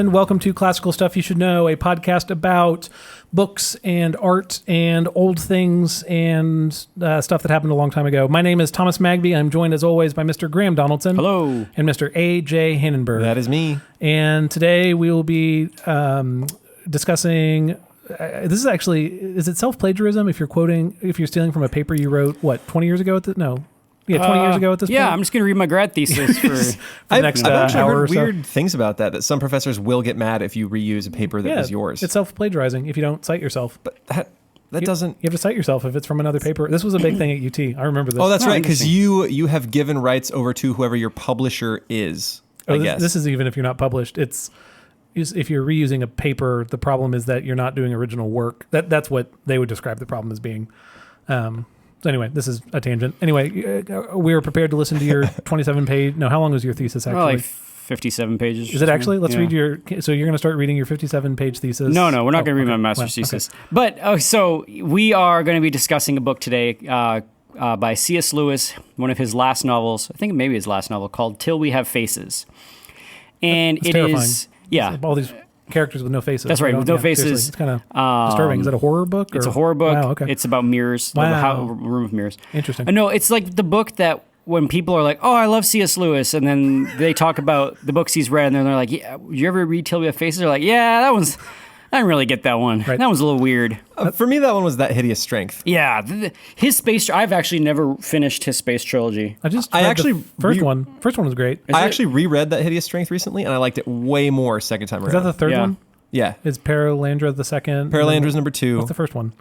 gentlemen, welcome to Classical Stuff You Should Know, a podcast about books and art and old things and stuff that happened a long time ago. My name is Thomas Magby. I'm joined, as always, by Mr. Graeme Donaldson. Hello. And Mr. A.J. Hannenberg. That is me. And today we will be discussing... this is actually... Is it self-plagiarism if you're stealing from a paper you wrote, 20 years ago? 20 years ago at this point? Yeah, I'm just going to read my grad thesis for the next I've actually hour heard or so. weird things about that some professors will get mad if you reuse a paper that was yours. It's self-plagiarizing if you don't cite yourself. But that doesn't... You have to cite yourself if it's from another paper. This was a big thing at UT. I remember this. Oh, that's right, because you have given rights over to whoever your publisher is, I guess. This is even if you're not published. If you're reusing a paper, the problem is that you're not doing original work. That's what they would describe the problem as being. So anyway, this is a tangent. Anyway, we are prepared to listen to your 27-page... No, how long was your thesis actually? like 57 pages. Is it actually? Let's read your... So you're going to start reading your 57-page thesis? No, we're not going to read my master's thesis. Okay. But, so we are going to be discussing a book today by C.S. Lewis, one of his last novels, I think maybe his last novel, called Till We Have Faces. And That's it terrifying. is... Yeah. All these characters with no faces. That's right, with no faces. Seriously. It's kind of disturbing. Is it a horror book? It's a horror book. Wow, okay. It's about mirrors. Wow. A room of mirrors. Interesting. No, it's like the book that when people are like, oh, I love C.S. Lewis, and then they talk about the books he's read, and they're like, yeah, you ever read Till We Have Faces? They're like, yeah, that one's... I didn't really get that one. Right. That one's a little weird. For me, that one was That Hideous Strength. Yeah. His space... I've actually never finished his space trilogy. I actually the first one. First one was great. I actually reread That Hideous Strength recently, and I liked it way more second time around. Is that the third one? Yeah. Is Paralandra the second? Paralandra's number 2. What's the first one?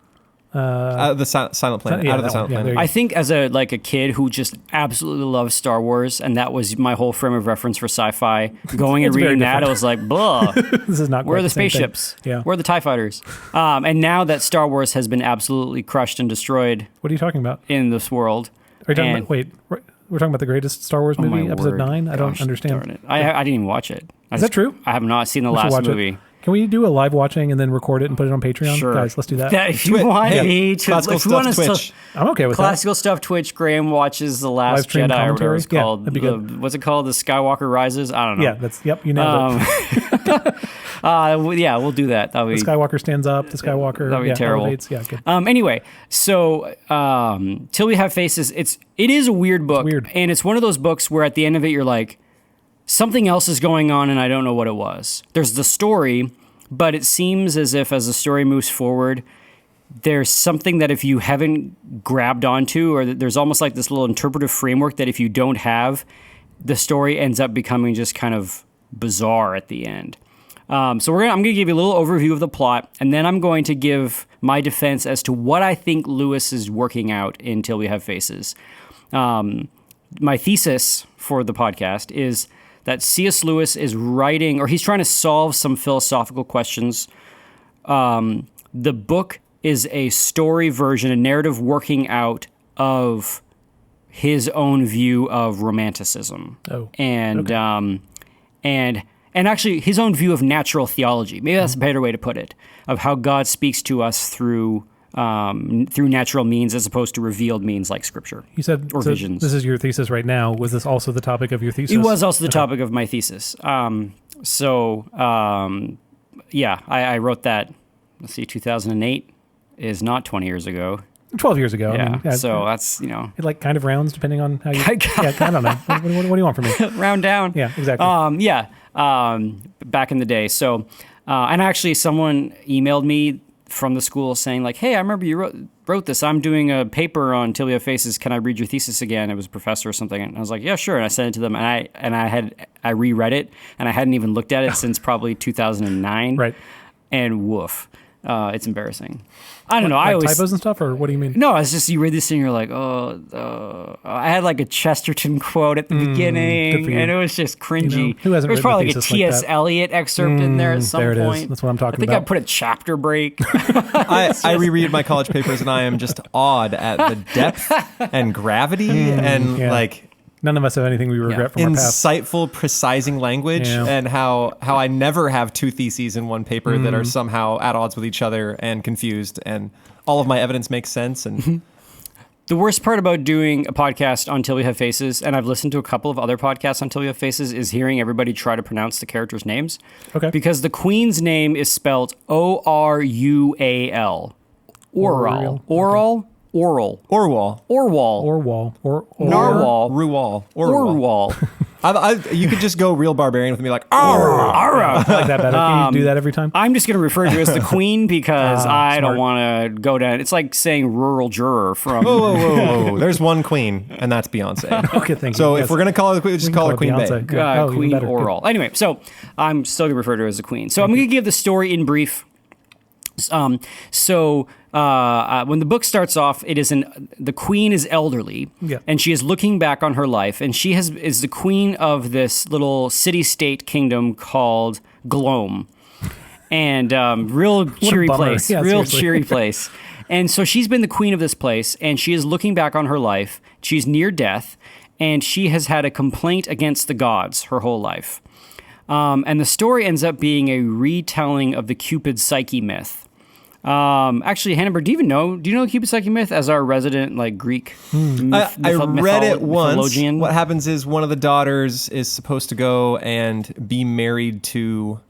The Silent Planet. Out of the Silent Planet. I think as a kid who just absolutely loved Star Wars, and that was my whole frame of reference for sci-fi, going and reading that, I was like, blah. This is not Where are the spaceships? Yeah. Where are the TIE fighters? And now that Star Wars has been absolutely crushed and destroyed. What are you talking about? In this world. Are you talking about, wait, we're talking about the greatest Star Wars movie, Episode 9? I don't understand. Darn it. I didn't even watch it. Is that true? I have not seen the last movie. Can we do a live watching and then record it and put it on Patreon? Sure. Guys, let's do that. If you want me to... Classical Stuff Twitch. I'm okay with Classical Stuff Twitch. Graeme watches The Last Jedi or whatever it's called. That'd be good. What's it called? The Skywalker Rises? I don't know. Yeah, you nailed it. Yeah, we'll do that. The Skywalker stands up. The Skywalker that'd be terrible. Elevates. Yeah, good. Anyway, so Till We Have Faces, it is a weird book. It's weird. And it's one of those books where at the end of it, you're like, something else is going on and I don't know what it was. There's the story, but it seems as if as the story moves forward, there's something that if you haven't grabbed onto, or there's almost like this little interpretive framework that if you don't have, the story ends up becoming just kind of bizarre at the end. So I'm going to give you a little overview of the plot, and then I'm going to give my defense as to what I think Lewis is working out in Till We Have Faces. My thesis for the podcast is that C.S. Lewis is writing, or he's trying to solve some philosophical questions. The book is a story version, a narrative working out of his own view of romanticism. Oh, and okay. And actually his own view of natural theology. Maybe that's a better way to put it, of how God speaks to us through natural means as opposed to revealed means like Scripture. You said or visions. This is your thesis right now. Was this also the topic of your thesis? It was also the topic of my thesis. I wrote that. Let's see, 2008 is not 20 years ago. 12 years ago. Yeah. I mean, So that's, It like kind of rounds depending on how you... I don't know. What do you want from me? Round down. Yeah, exactly. Back in the day. So, and actually someone emailed me from the school saying like, hey, I remember you wrote this. I'm doing a paper on Till We Have Faces. Can I read your thesis again? It was a professor or something. And I was like, yeah, sure. And I sent it to them and I reread it and I hadn't even looked at it since probably 2009. Right. And woof. It's embarrassing. I don't know. Like I always typos and stuff, or what do you mean? No, it's just you read this and you're like, I had like a Chesterton quote at the beginning, and it was just cringy. You know, who hasn't There's probably like a T.S. Eliot excerpt in there at some there it point. Is. That's what I'm talking about. I think I put a chapter break. I reread my college papers and I am just awed at the depth and gravity and like. None of us have anything we regret from our past. Insightful, precising language, and how I never have two theses in one paper that are somehow at odds with each other and confused, and all of my evidence makes sense. And The worst part about doing a podcast Until We Have Faces, and I've listened to a couple of other podcasts Until We Have Faces, is hearing everybody try to pronounce the characters' names. Okay. Because the queen's name is spelled Orual. Oral. Oral? Oral. Orwell. Orwal. Orwell. Narwhal. Ruwal. Orwal. You could just go real barbarian with me, like, Ara. I like that better. Can you do that every time? I'm just going to refer to it as the queen because I don't want to go down. It's like saying rural juror from... Whoa. There's one queen, and that's Beyonce. Okay, thank you. So Yes. if we're going to call her the queen, just call her Queen Beyonce. Bey. Yeah. Oh, even Queen better. Oral. Anyway, so I'm still going to refer to her as the queen. So I'm going to give the story in brief. When the book starts off, the queen is elderly, and she is looking back on her life, and she is the queen of this little city-state kingdom called Gloam, and real cheery place, Yeah, real seriously. cheery place. And so she's been the queen of this place, and she is looking back on her life. She's near death, and she has had a complaint against the gods her whole life. And the story ends up being a retelling of the Cupid Psyche myth. Actually, Hannibal, do you know the Cupid Psyche myth as our resident Greek? I read it once. Mythologian? What happens is one of the daughters is supposed to go and be married to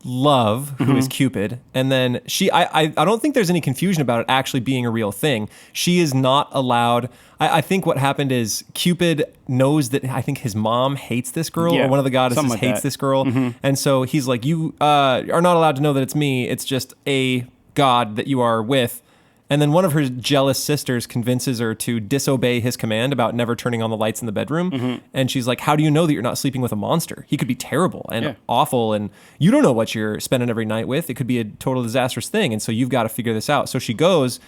Love, who is Cupid, and then I don't think there's any confusion about it actually being a real thing. She is not allowed. I think what happened is Cupid knows that I think his mom hates this girl, or one of the goddesses hates this girl, and so he's like, you are not allowed to know that it's me. It's just a god that you are with. And then one of her jealous sisters convinces her to disobey his command about never turning on the lights in the bedroom. And she's like, how do you know that you're not sleeping with a monster? He could be terrible and awful, and you don't know what you're spending every night with. It could be a total disastrous thing, and so you've got to figure this out. So she goes,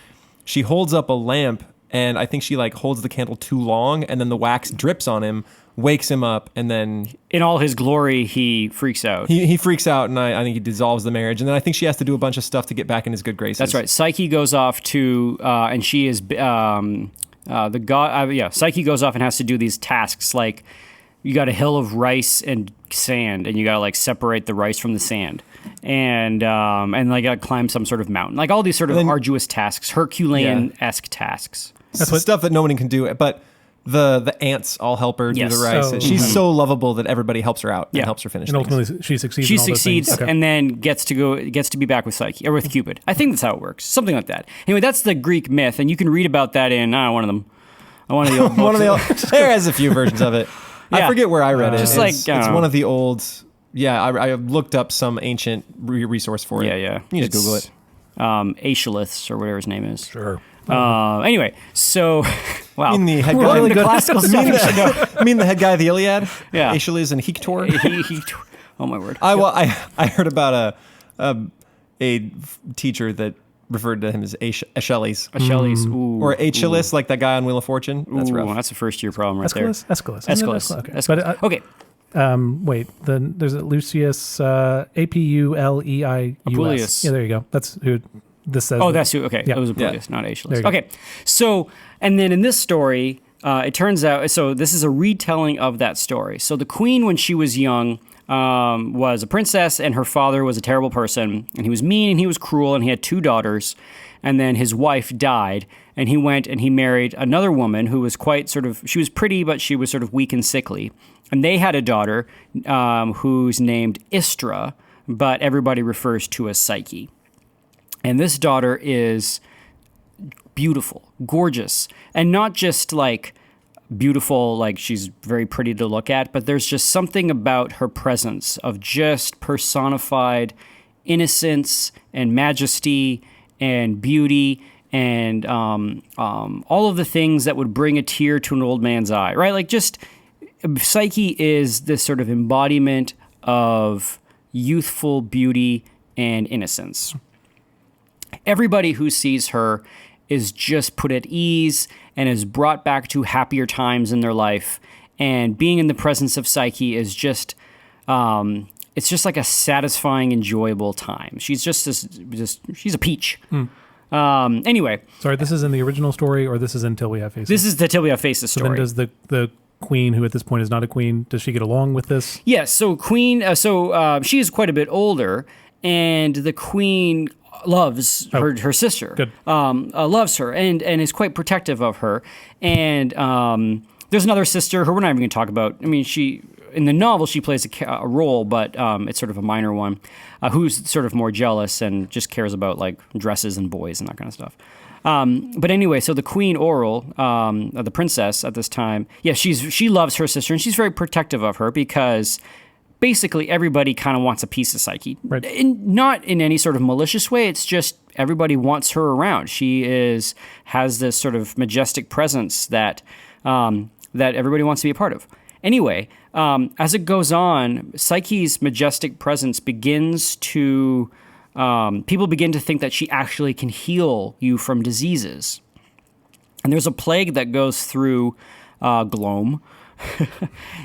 she holds up a lamp, and I think she holds the candle too long, and then the wax drips on him, wakes him up, and then in all his glory, he freaks out. He freaks out, and I think he dissolves the marriage. And then I think she has to do a bunch of stuff to get back in his good graces. That's right. Psyche goes off to, and she is the god. Psyche goes off and has to do these tasks like you got a hill of rice and sand, and you got to separate the rice from the sand, and got to climb some sort of mountain, all these sort of arduous tasks, Herculean-esque tasks. That's stuff that no one can do, but. The ants all help her do the rice. So, she's so lovable that everybody helps her out and helps her finish and things. ultimately she succeeds. She in all those succeeds things. Okay. and then gets to be back with Psyche or with Cupid. I think that's how it works. Something like that. Anyway, that's the Greek myth, and you can read about that in one of them. One of the old books. There has a few versions of it. I forget where I read it. Just it's one of the old. Yeah, I looked up some ancient resource for it. Yeah. You just Google it. Aeschylus or whatever his name is. Sure. Anyway, so wow, You mean the head we're guy? into classical stuff. I mean the head guy of the Iliad? Yeah. Aeschylus and Hector? Oh my word! I heard about a teacher that referred to him as Aeschylus. Aeschylus, ooh, Or Aeschylus, like that guy on Wheel of Fortune. That's rough. That's a first year problem right Aeschylus? there. Aeschylus. Okay. Aeschylus. But, Okay. wait, then there's a Lucius, Apuleius. Apuleius. Yeah, there you go. That's who this says. Oh, that's who. Okay, Yeah. it was Apuleius, not Aeschylus. There you go. Okay, so and then in this story, it turns out this is a retelling of that story. So the queen, when she was young, was a princess, and her father was a terrible person, and he was mean and he was cruel, and he had 2 daughters, and then his wife died, and he went and he married another woman who was quite she was pretty, but she was sort of weak and sickly, and they had a daughter who's named Istra, but everybody refers to as Psyche. And this daughter is beautiful, gorgeous, and not just beautiful, she's very pretty to look at, but there's just something about her presence of just personified innocence and majesty and beauty and all of the things that would bring a tear to an old man's eye, right? Psyche is this sort of embodiment of youthful beauty and innocence. Everybody who sees her is just put at ease and is brought back to happier times in their life. And being in the presence of Psyche is just, it's just like a satisfying, enjoyable time. She's she's a peach. Anyway. Sorry, this is in the original story, or this is in Till We Have Faces? This is the Till We Have Faces story. So then does the queen, who at this point is not a queen, does she get along with this? Yes, so queen, she is quite a bit older, and the queen loves her sister. Good. Loves her and is quite protective of her. And there's another sister who we're not even going to talk about. I mean, in the novel, she plays a role, but it's sort of a minor one, who's sort of more jealous and just cares about like dresses and boys and that kind of stuff. But anyway, so the Queen Oral, the princess at this time, she loves her sister and she's very protective of her because basically everybody kind of wants a piece of Psyche. Right. Not in any sort of malicious way. It's just everybody wants her around. She has this sort of majestic presence that everybody wants to be a part of. Anyway, as it goes on, Psyche's majestic presence begins to... people begin to think that she actually can heal you from diseases. And there's a plague that goes through Glome.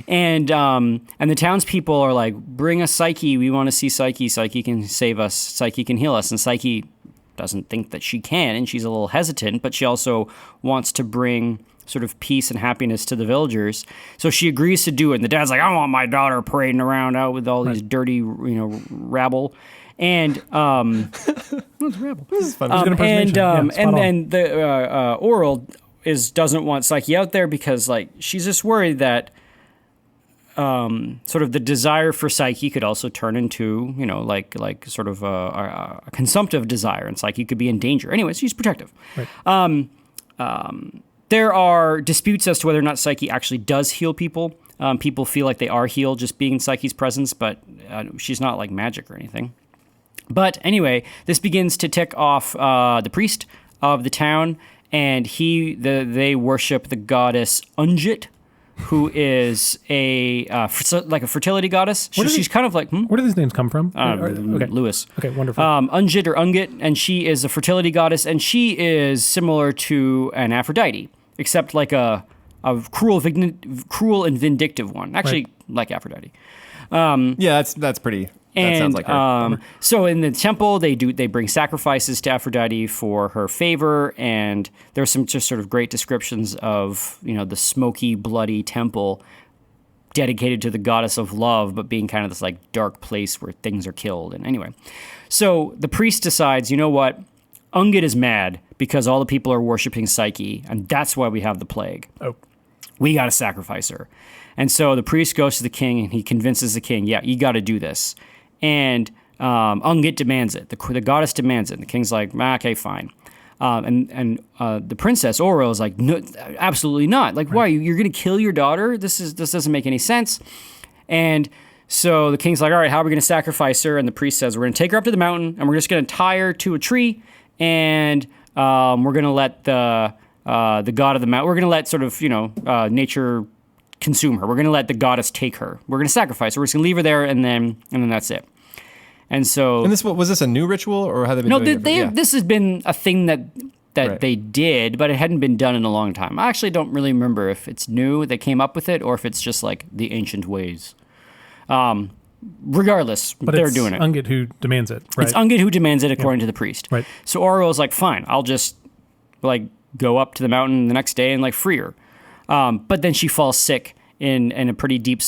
and the townspeople are like, bring us Psyche. We want to see Psyche. Psyche can save us. Psyche can heal us. And Psyche doesn't think that she can, and she's a little hesitant, but she also wants to bring sort of peace and happiness to the villagers. So she agrees to do it. And the dad's like, I want my daughter parading around out with all these dirty, rabble. And what's rabble? This is fun. And then the Oral doesn't want Psyche out there because like she's just worried that sort of the desire for Psyche could also turn into like sort of a consumptive desire, and Psyche could be in danger. Anyway, she's protective. Right. There are disputes as to whether or not Psyche actually does heal people. People feel like they are healed just being in Psyche's presence, but she's not like magic or anything. But anyway, this begins to tick off the priest of the town, and they worship the goddess Ungit, who is like a fertility goddess. She's kind of like... Where do these names come from? Okay. Lewis. Okay, wonderful. Ungit or Ungit, and she is a fertility goddess, and she is similar to an Aphrodite, except like a cruel and vindictive one. Actually, like Aphrodite. Yeah, that's pretty... That sounds like her. So in the temple, they bring sacrifices to Aphrodite for her favor, and there's some just sort of great descriptions of the smoky, bloody temple dedicated to the goddess of love, but being kind of this like dark place where things are killed. And anyway, so the priest decides, you know what, Ungit is mad because all the people are worshiping Psyche, and that's why we have the plague. Oh, we got to sacrifice her. And so the priest goes to the king, and he convinces the king, yeah, you got to do this. And Ungit demands it. The goddess demands it. And the king's like, okay, fine. And the princess Oral is like, no, absolutely not. Like, why? You're going to kill your daughter? This doesn't make any sense. And so the king's like, all right, how are we going to sacrifice her? And the priest says, we're going to take her up to the mountain, and we're just going to tie her to a tree, and we're going to let the god of the mountain, we're going to let sort of, nature consume her. We're going to let the goddess take her. We're going to sacrifice her. We're just going to leave her there, and then that's it. And so... And was this a new ritual, or have they been doing it? This has been a thing that Right. they did, but it hadn't been done in a long time. I actually don't really remember if it's new, they came up with it, or if it's just like the ancient ways. Regardless, but they're doing it. It's Ungit who demands it, right? It's Ungit who demands it, according to the priest. Right. So Oral is like, fine, I'll just like go up to the mountain the next day and like free her. But then she falls sick in a pretty deep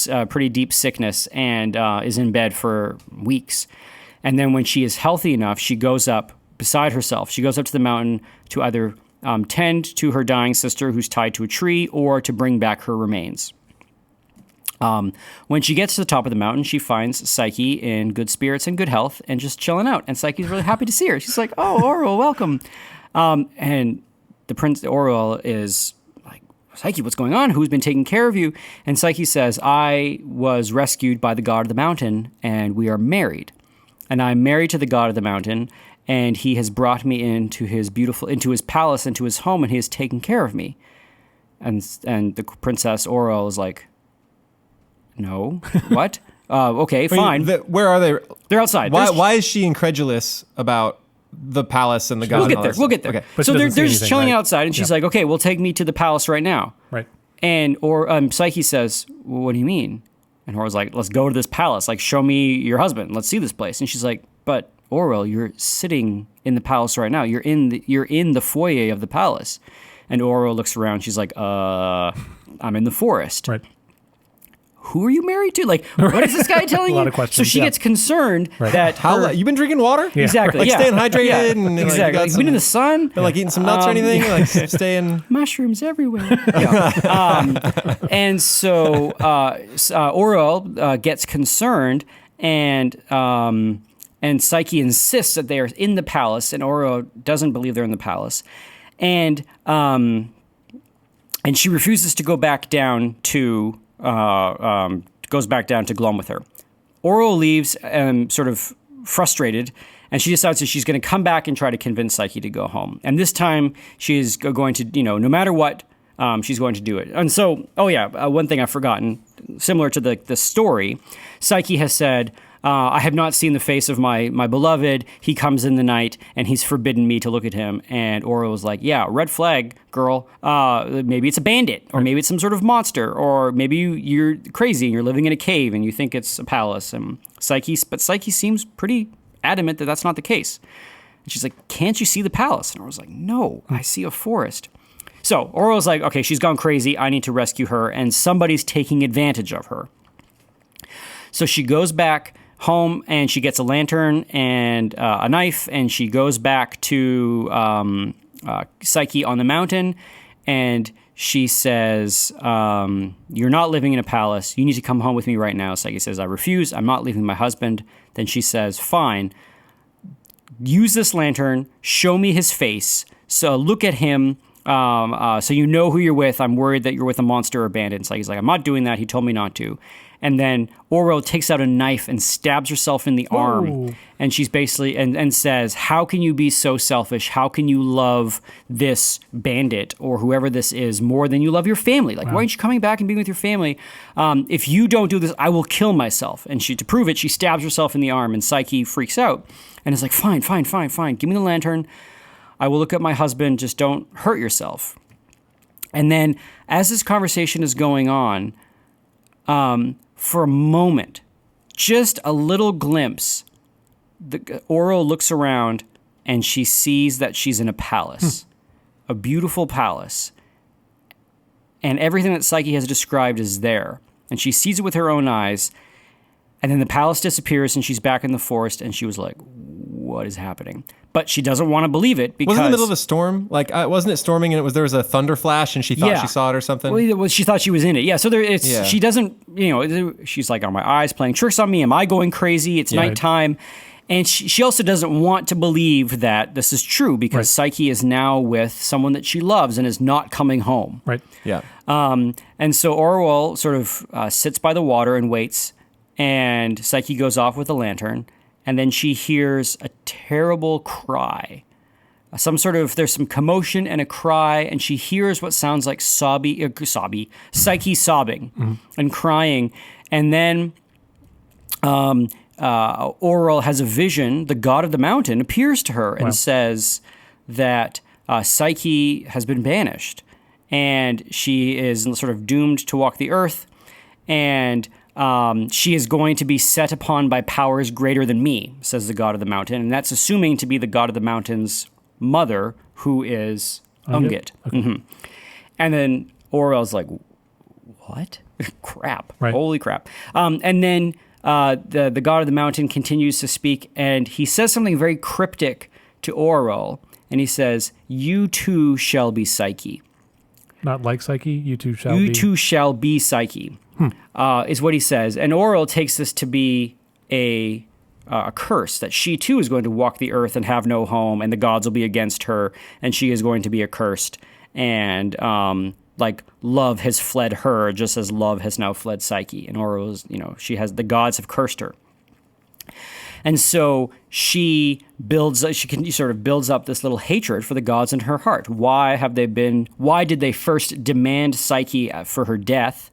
sickness and is in bed for weeks. And then when she is healthy enough, she goes up beside herself. She goes up to the mountain to either tend to her dying sister who's tied to a tree or to bring back her remains. When she gets to the top of the mountain, she finds Psyche in good spirits and good health and just chilling out. And Psyche's really happy to see her. She's like, oh, Oral, welcome. And the Prince Oral is like, Psyche, what's going on? Who's been taking care of you? And Psyche says, I was rescued by the god of the mountain, and we are married. And I'm married to the god of the mountain, and he has brought me into his palace, into his home, and he has taken care of me. And the Princess Oral is like, no, what? Okay, fine. Where are they? They're outside. Why is she incredulous about the palace and the god? We'll get there. Okay. But So she they're doesn't see just anything, chilling right? outside, and she's like, okay, well, take me to the palace right now. Right. And Psyche says, well, what do you mean? And Oral's like, let's go to this palace. Like, show me your husband. Let's see this place. And she's like, but Oral, you're sitting in the palace right now. You're in the foyer of the palace. And Oral looks around. She's like, I'm in the forest. Right. who are you married to? Like, what is this guy telling you? A lot of questions, So she gets concerned that You been drinking water? Yeah. exactly, Like yeah. staying hydrated Yeah, and exactly. like, You been in the sun? like eating some nuts or anything? Like staying. Mushrooms everywhere. Yeah. And so Aurel gets concerned, and Psyche insists that they are in the palace, and Aurel doesn't believe they're in the palace, and she refuses to go back down to Glum with her. Aurel leaves, sort of frustrated, and she decides that she's going to come back and try to convince Psyche to go home. And this time, she is going to, no matter what, she's going to do it. And so, one thing I've forgotten, similar to the story, Psyche has said, I have not seen the face of my beloved. He comes in the night, and he's forbidden me to look at him. And Aurel was like, yeah, red flag, girl. Maybe it's a bandit, or maybe it's some sort of monster, or maybe you're crazy and you're living in a cave and you think it's a palace. And Psyche seems pretty adamant that that's not the case. And she's like, can't you see the palace? And Aurel's like, no, I see a forest. So Aurel's like, okay, she's gone crazy. I need to rescue her, and somebody's taking advantage of her. So she goes back home, and she gets a lantern and a knife, and she goes back to Psyche on the mountain, and she says, you're not living in a palace. You need to come home with me right now. Psyche says, I refuse. I'm not leaving my husband. Then she says, fine. Use this lantern. Show me his face. So look at him. So you know who you're with. I'm worried that you're with a monster or a bandit. Psyche's like, I'm not doing that. He told me not to. And then Aurel takes out a knife and stabs herself in the arm. And she's basically, and says, how can you be so selfish? How can you love this bandit or whoever this is more than you love your family? Like, why aren't you coming back and being with your family? If you don't do this, I will kill myself. And to prove it, she stabs herself in the arm, and Psyche freaks out and is like, fine. Give me the lantern. I will look at my husband. Just don't hurt yourself. And then as this conversation is going on, for a moment, just a little glimpse, Aurel looks around and she sees that she's in a palace, a beautiful palace. And everything that Psyche has described is there. And she sees it with her own eyes. And then the palace disappears and she's back in the forest, and she was like, what is happening? But she doesn't want to believe it because... Was it in the middle of a storm? Like, wasn't it storming and there was a thunder flash and she thought she saw it or something? Well, she thought she was in it. Yeah, so she doesn't, she's like, are my eyes playing tricks on me? Am I going crazy? It's nighttime. And she also doesn't want to believe that this is true because Psyche is now with someone that she loves and is not coming home. Right. Yeah. And so Aurel sort of sits by the water and waits, and Psyche goes off with a lantern, and then she hears a terrible cry. There's some commotion and a cry, and she hears what sounds like Psyche sobbing and crying. And then Aurel has a vision. The god of the mountain appears to her and says that Psyche has been banished, and she is sort of doomed to walk the earth, and she is going to be set upon by powers greater than me, says the god of the mountain. And that's assuming to be the god of the mountain's mother, who is Ungit. Okay. Mm-hmm. And then Aurel's like, what? Crap. Right. Holy crap. And then the god of the mountain continues to speak, and he says something very cryptic to Aurel. And he says, you too shall be Psyche. Not like Psyche, you too shall be. be. You too shall be Psyche. Is what he says. And Aurel takes this to be a curse, that she too is going to walk the earth and have no home, and the gods will be against her, and she is going to be accursed. And love has fled her, just as love has now fled Psyche. And Aurel's, the gods have cursed her. And so she builds up this little hatred for the gods in her heart. Why did they first demand Psyche for her death?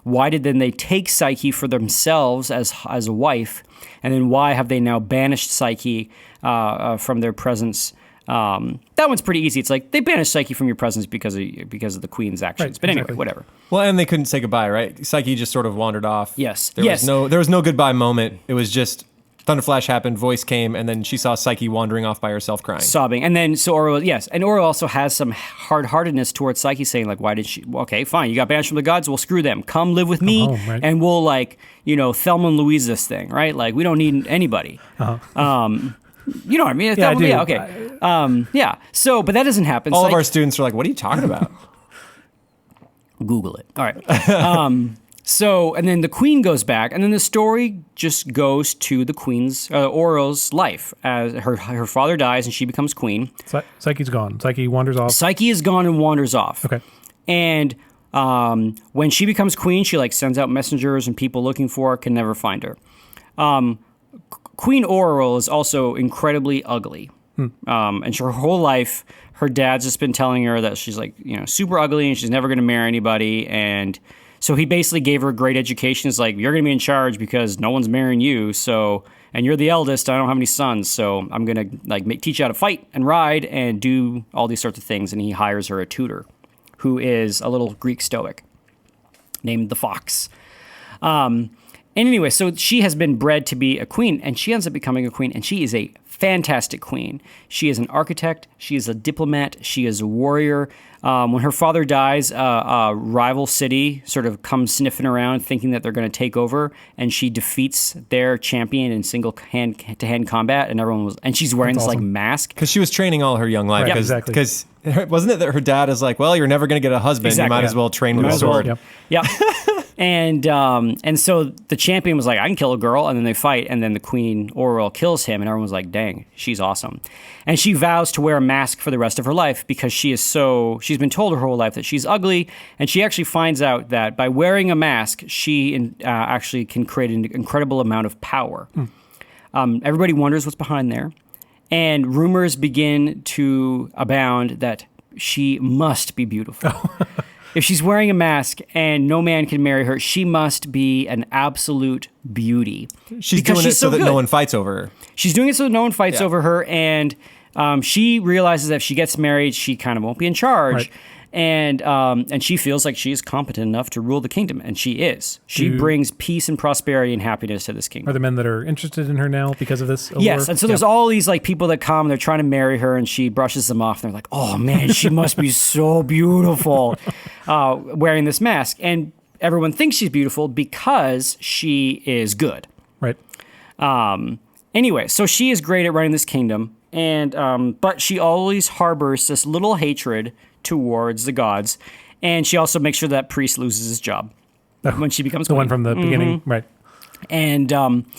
Why did then they take Psyche for themselves as a wife? And then why have they now banished Psyche from their presence? That one's pretty easy. It's like they banished Psyche from your presence because of the queen's actions. Right, but anyway, exactly. Whatever. Well, and they couldn't say goodbye, right? Psyche just sort of wandered off. Yes. There was no goodbye moment. It was just Thunder flash happened, voice came, and then she saw Psyche wandering off by herself crying. Sobbing. And then, so Aurora, yes. And Aurora also has some hard-heartedness towards Psyche, saying, like, why did she... Okay, fine, you got banished from the gods, well, screw them. Come live with me, home, right? and we'll, like, Thelma and Louise this thing, right? Like, we don't need anybody. You know what I mean? Yeah, I do. Yeah, okay. Yeah. So, but that doesn't happen. All of our students are like, what are you talking about? Google it. All right. So, and then the queen goes back, and then the story just goes to the queen's, Aurora's life. As her father dies and she becomes queen. Psyche's gone. Psyche wanders off. Psyche is gone and wanders off. Okay. And when she becomes queen, she like sends out messengers and people looking for her, can never find her. Queen Aurora is also incredibly ugly. And her whole life, her dad's just been telling her that she's like, super ugly and she's never going to marry anybody. And so he basically gave her a great education. It's like, you're going to be in charge because no one's marrying you. So, and you're the eldest. I don't have any sons. So I'm going to like teach you how to fight and ride and do all these sorts of things. And he hires her a tutor who is a little Greek stoic named the Fox. And anyway, so she has been bred to be a queen, and she ends up becoming a queen, and she is a fantastic queen. She is an architect. She is a diplomat. She is a warrior. When her father dies, a rival city sort of comes sniffing around thinking that they're going to take over, and she defeats their champion in single hand-to-hand combat, and she's wearing this like mask. Because she was training all her young life. Right, exactly. Because wasn't it that her dad is like, well, you're never going to get a husband. Exactly. You might as well train with a sword. Yep. Yeah. And so the champion was like, I can kill a girl, and then they fight, and then the queen Aurora kills him, and everyone's like, dang, she's awesome. And she vows to wear a mask for the rest of her life because she's been told her whole life that she's ugly, and she actually finds out that by wearing a mask, she actually can create an incredible amount of power. Everybody wonders what's behind there, and rumors begin to abound that she must be beautiful. If she's wearing a mask and no man can marry her, she must be an absolute beauty. She's doing it so that no one fights over her. She's doing it so that no one fights over her, and she realizes that if she gets married, she kind of won't be in charge. Right. And she feels like she is competent enough to rule the kingdom, and she is. She brings peace and prosperity and happiness to this kingdom. Are there men that are interested in her now because of this allure? Yes, and so there's all these like people that come, and they're trying to marry her, and she brushes them off. And they're like, "Oh man, she must be so beautiful, wearing this mask." And everyone thinks she's beautiful because she is good. Right. Anyway, so she is great at running this kingdom, and but she always harbors this little hatred towards the gods, and she also makes sure that priest loses his job when she becomes the queen. one from the beginning, right? And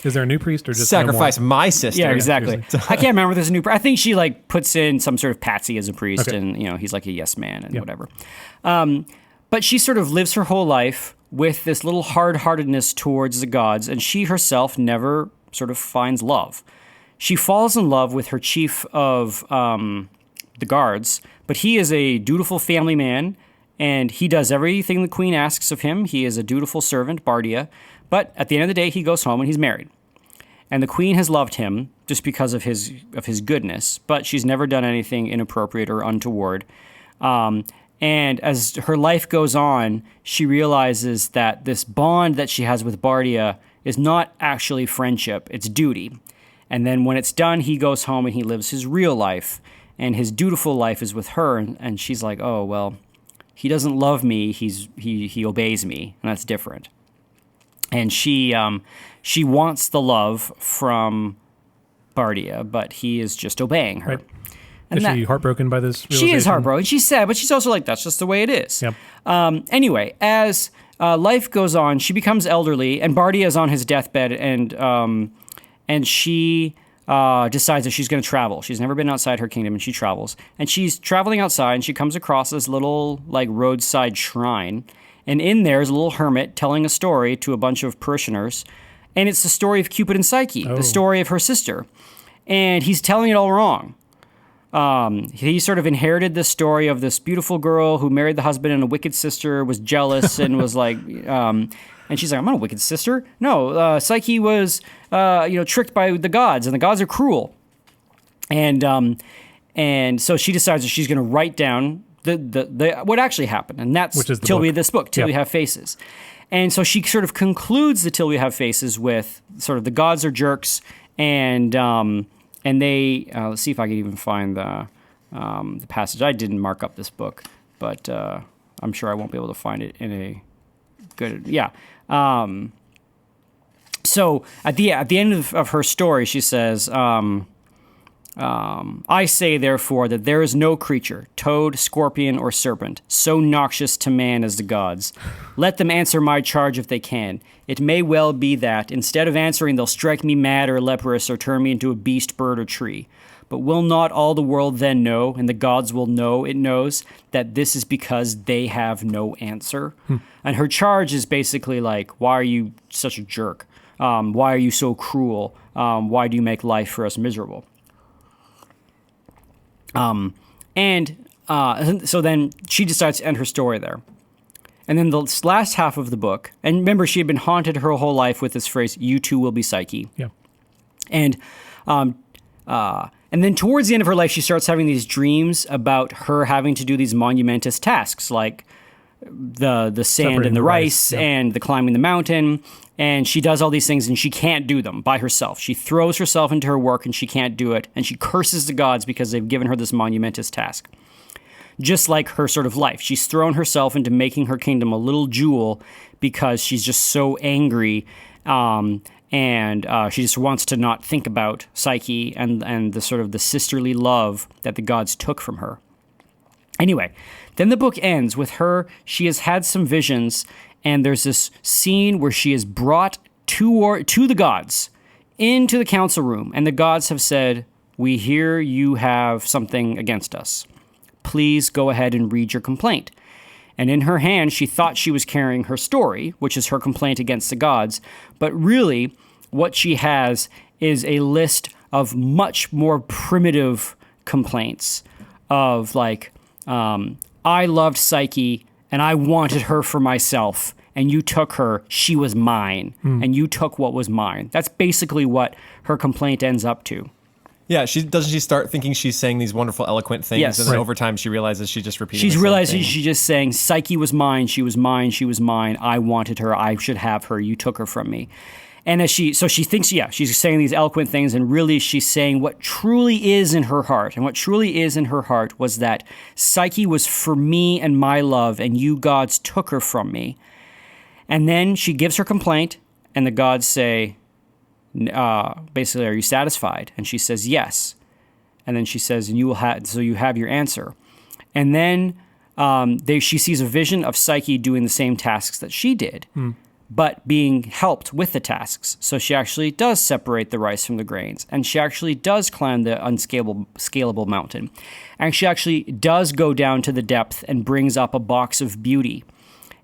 is there a new priest or just sacrifice no more? my sister? yeah, exactly. I can't remember if there's a new priest. I think she like puts in some sort of patsy as a priest, Okay. and he's like a yes man and whatever. But she sort of lives her whole life with this little hard-heartedness towards the gods, and she herself never sort of finds love. She falls in love with her chief of the guards, but he is a dutiful family man, and he does everything the queen asks of him. He is a dutiful servant, Bardia, but at the end of the day, he goes home and he's married. And the queen has loved him just because of his goodness, but she's never done anything inappropriate or untoward. And as her life goes on, she realizes that this bond that she has with Bardia is not actually friendship, it's duty. And then when it's done, he goes home and he lives his real life. And his dutiful life is with her, and she's like, oh, well, he doesn't love me, he obeys me, and that's different. And she wants the love from Bardia, but he is just obeying her. Right. And is she heartbroken by this realization? She is heartbroken. She's sad, but she's also like, that's just the way it is. Yep. Anyway, as life goes on, she becomes elderly, and Bardia is on his deathbed, and she decides that she's going to travel. She's never been outside her kingdom, and she travels. And she's traveling outside, and she comes across this little like roadside shrine. And in there is a little hermit telling a story to a bunch of parishioners. And it's the story of Cupid and Psyche, the story of her sister. And he's telling it all wrong. He sort of inherited the story of this beautiful girl who married the husband, and a wicked sister was jealous and was like... And she's like, I'm not a wicked sister. No, Psyche was, tricked by the gods, and the gods are cruel. And so she decides that she's going to write down the what actually happened, and that's Till We Have Faces. And so she sort of concludes the Till We Have Faces with sort of the gods are jerks, and they let's see if I can even find the passage. I didn't mark up this book, but I'm sure I won't be able to find it in a good So at the end of her story, she says, I say, therefore, that there is no creature, toad, scorpion, or serpent, so noxious to man as the gods. Let them answer my charge if they can. It may well be that, instead of answering, they'll strike me mad or leprous or turn me into a beast, bird, or tree. But will not all the world then know, and the gods will know it knows, that this is because they have no answer? And her charge is basically like, why are you such a jerk? Why are you so cruel? Why do you make life for us miserable? So then she decides to end her story there. And then the last half of the book, and remember, she had been haunted her whole life with this phrase, you too will be Psyche. Yeah. And then towards the end of her life, she starts having these dreams about her having to do these monumentous tasks, like the sand Separating and the rice yeah. and the climbing the mountain. And she does all these things, and she can't do them by herself. She throws herself into her work, and she can't do it. And she curses the gods because they've given her this monumentous task. Just like her sort of life. She's thrown herself into making her kingdom a little jewel because she's just so angry, and she just wants to not think about Psyche and the sort of the sisterly love that the gods took from her. Anyway, then the book ends with her. She has had some visions, and there's this scene where she is brought to the gods into the council room, and the gods have said, we hear you have something against us. Please go ahead and read your complaint. And in her hand, she thought she was carrying her story, which is her complaint against the gods. But really, what she has is a list of much more primitive complaints of like, I loved Psyche and I wanted her for myself. And you took her, she was mine. And you took what was mine. That's basically what her complaint ends up to. Yeah, doesn't she start thinking she's saying these wonderful, eloquent things, Yes. and then Right. over time she realizes she's just repeating. She's the same realizing thing. she's just saying, Psyche was mine, she was mine, she was mine. I wanted her, I should have her, you took her from me. And she thinks, she's saying these eloquent things, and really she's saying what truly is in her heart. And what truly is in her heart was that Psyche was for me and my love, and you gods took her from me. And then she gives her complaint, and the gods say, basically, are you satisfied? And she says, yes. And then she says, and you have your answer. And then she sees a vision of Psyche doing the same tasks that she did, but being helped with the tasks. So she actually does separate the rice from the grains, and she actually does climb the unscalable mountain. And she actually does go down to the depth and brings up a box of beauty.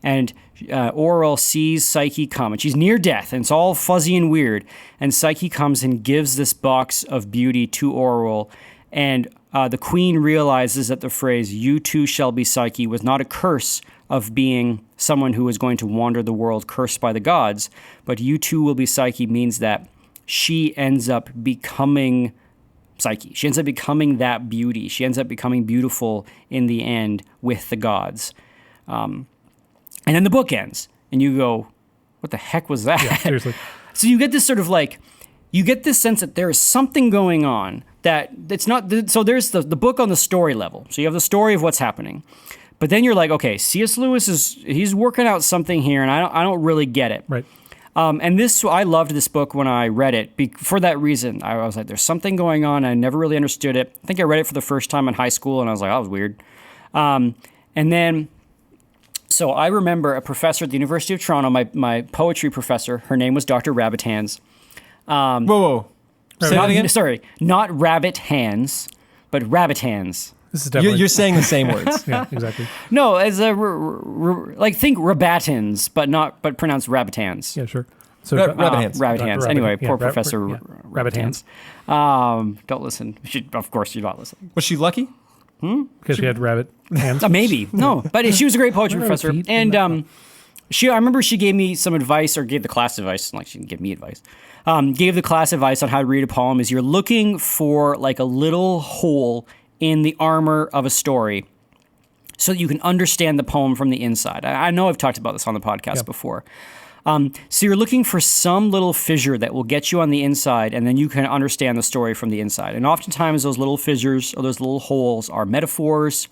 And Auril sees Psyche come, and she's near death, and it's all fuzzy and weird. And Psyche comes and gives this box of beauty to Auril, and the queen realizes that the phrase, you too shall be Psyche, was not a curse of being someone who was going to wander the world cursed by the gods, but you too will be Psyche means that she ends up becoming Psyche. She ends up becoming that beauty. She ends up becoming beautiful in the end with the gods. And then the book ends, and you go, what the heck was that? Yeah, seriously. So you get this sort of like, you get this sense that there is something going on that it's not, so there's the book on the story level. So you have the story of what's happening. But then you're like, okay, C.S. Lewis he's working out something here, and I don't really get it. Right. And I loved this book when I read it for that reason. I was like, there's something going on. I never really understood it. I think I read it for the first time in high school, and I was like, that was weird. And then, so I remember a professor at the University of Toronto, my poetry professor, her name was Dr. Rabbit Hands. Whoa. Say that again? Sorry, not Rabbit Hands, but Rabbit Hands. This is definitely. You're saying the same words. Yeah, exactly. No, as a like think Rabatins, but pronounced Rabbit Hands. Yeah, sure. So Rabbit Hands. Rabbit Dr. Hands. Rabbit- Anyway, yeah, poor Professor Rabbit Hands. Don't listen. Of course, you're not listening. Was she lucky? Because she had rabbit hands. Maybe no, but she was a great poetry Rabbit professor, feet? and I remember she gave me some advice, or gave the class advice. Like she didn't give me advice. Gave the class advice on how to read a poem. Is you're looking for like a little hole in the armor of a story, so that you can understand the poem from the inside. I know I've talked about this on the podcast before. So you're looking for some little fissure that will get you on the inside, and then you can understand the story from the inside. And oftentimes those little fissures or those little holes are metaphors,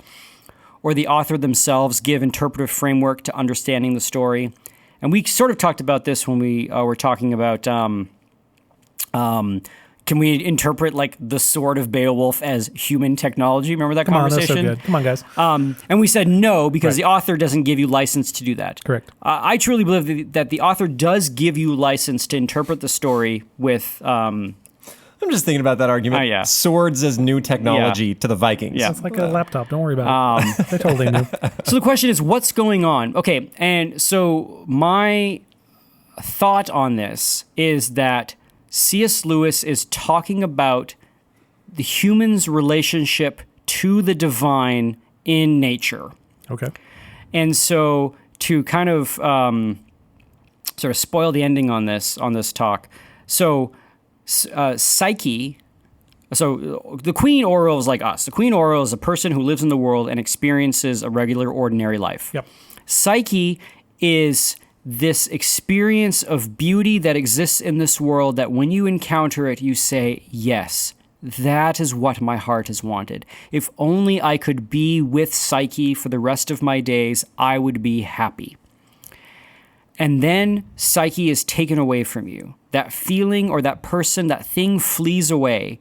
or the author themselves give interpretive framework to understanding the story. And we sort of talked about this when we were talking about can we interpret like the sword of Beowulf as human technology? Remember that conversation? That's so good. Come on, guys. And we said no, because the author doesn't give you license to do that. Correct. I truly believe that the author does give you license to interpret the story with... I'm just thinking about that argument. Yeah. Swords as new technology to the Vikings. Yeah. It's like a laptop. Don't worry about it. They totally knew. So the question is, what's going on? Okay, and so my thought on this is that C.S. Lewis is talking about the human's relationship to the divine in nature. Okay. And so to kind of sort of spoil the ending on this talk, so Psyche, so the Queen Oriole is like us. The Queen Oriole is a person who lives in the world and experiences a regular, ordinary life. Yep. Psyche is this experience of beauty that exists in this world that when you encounter it, you say, yes, that is what my heart has wanted. If only I could be with Psyche for the rest of my days, I would be happy. And then Psyche is taken away from you. That feeling or that person, that thing flees away,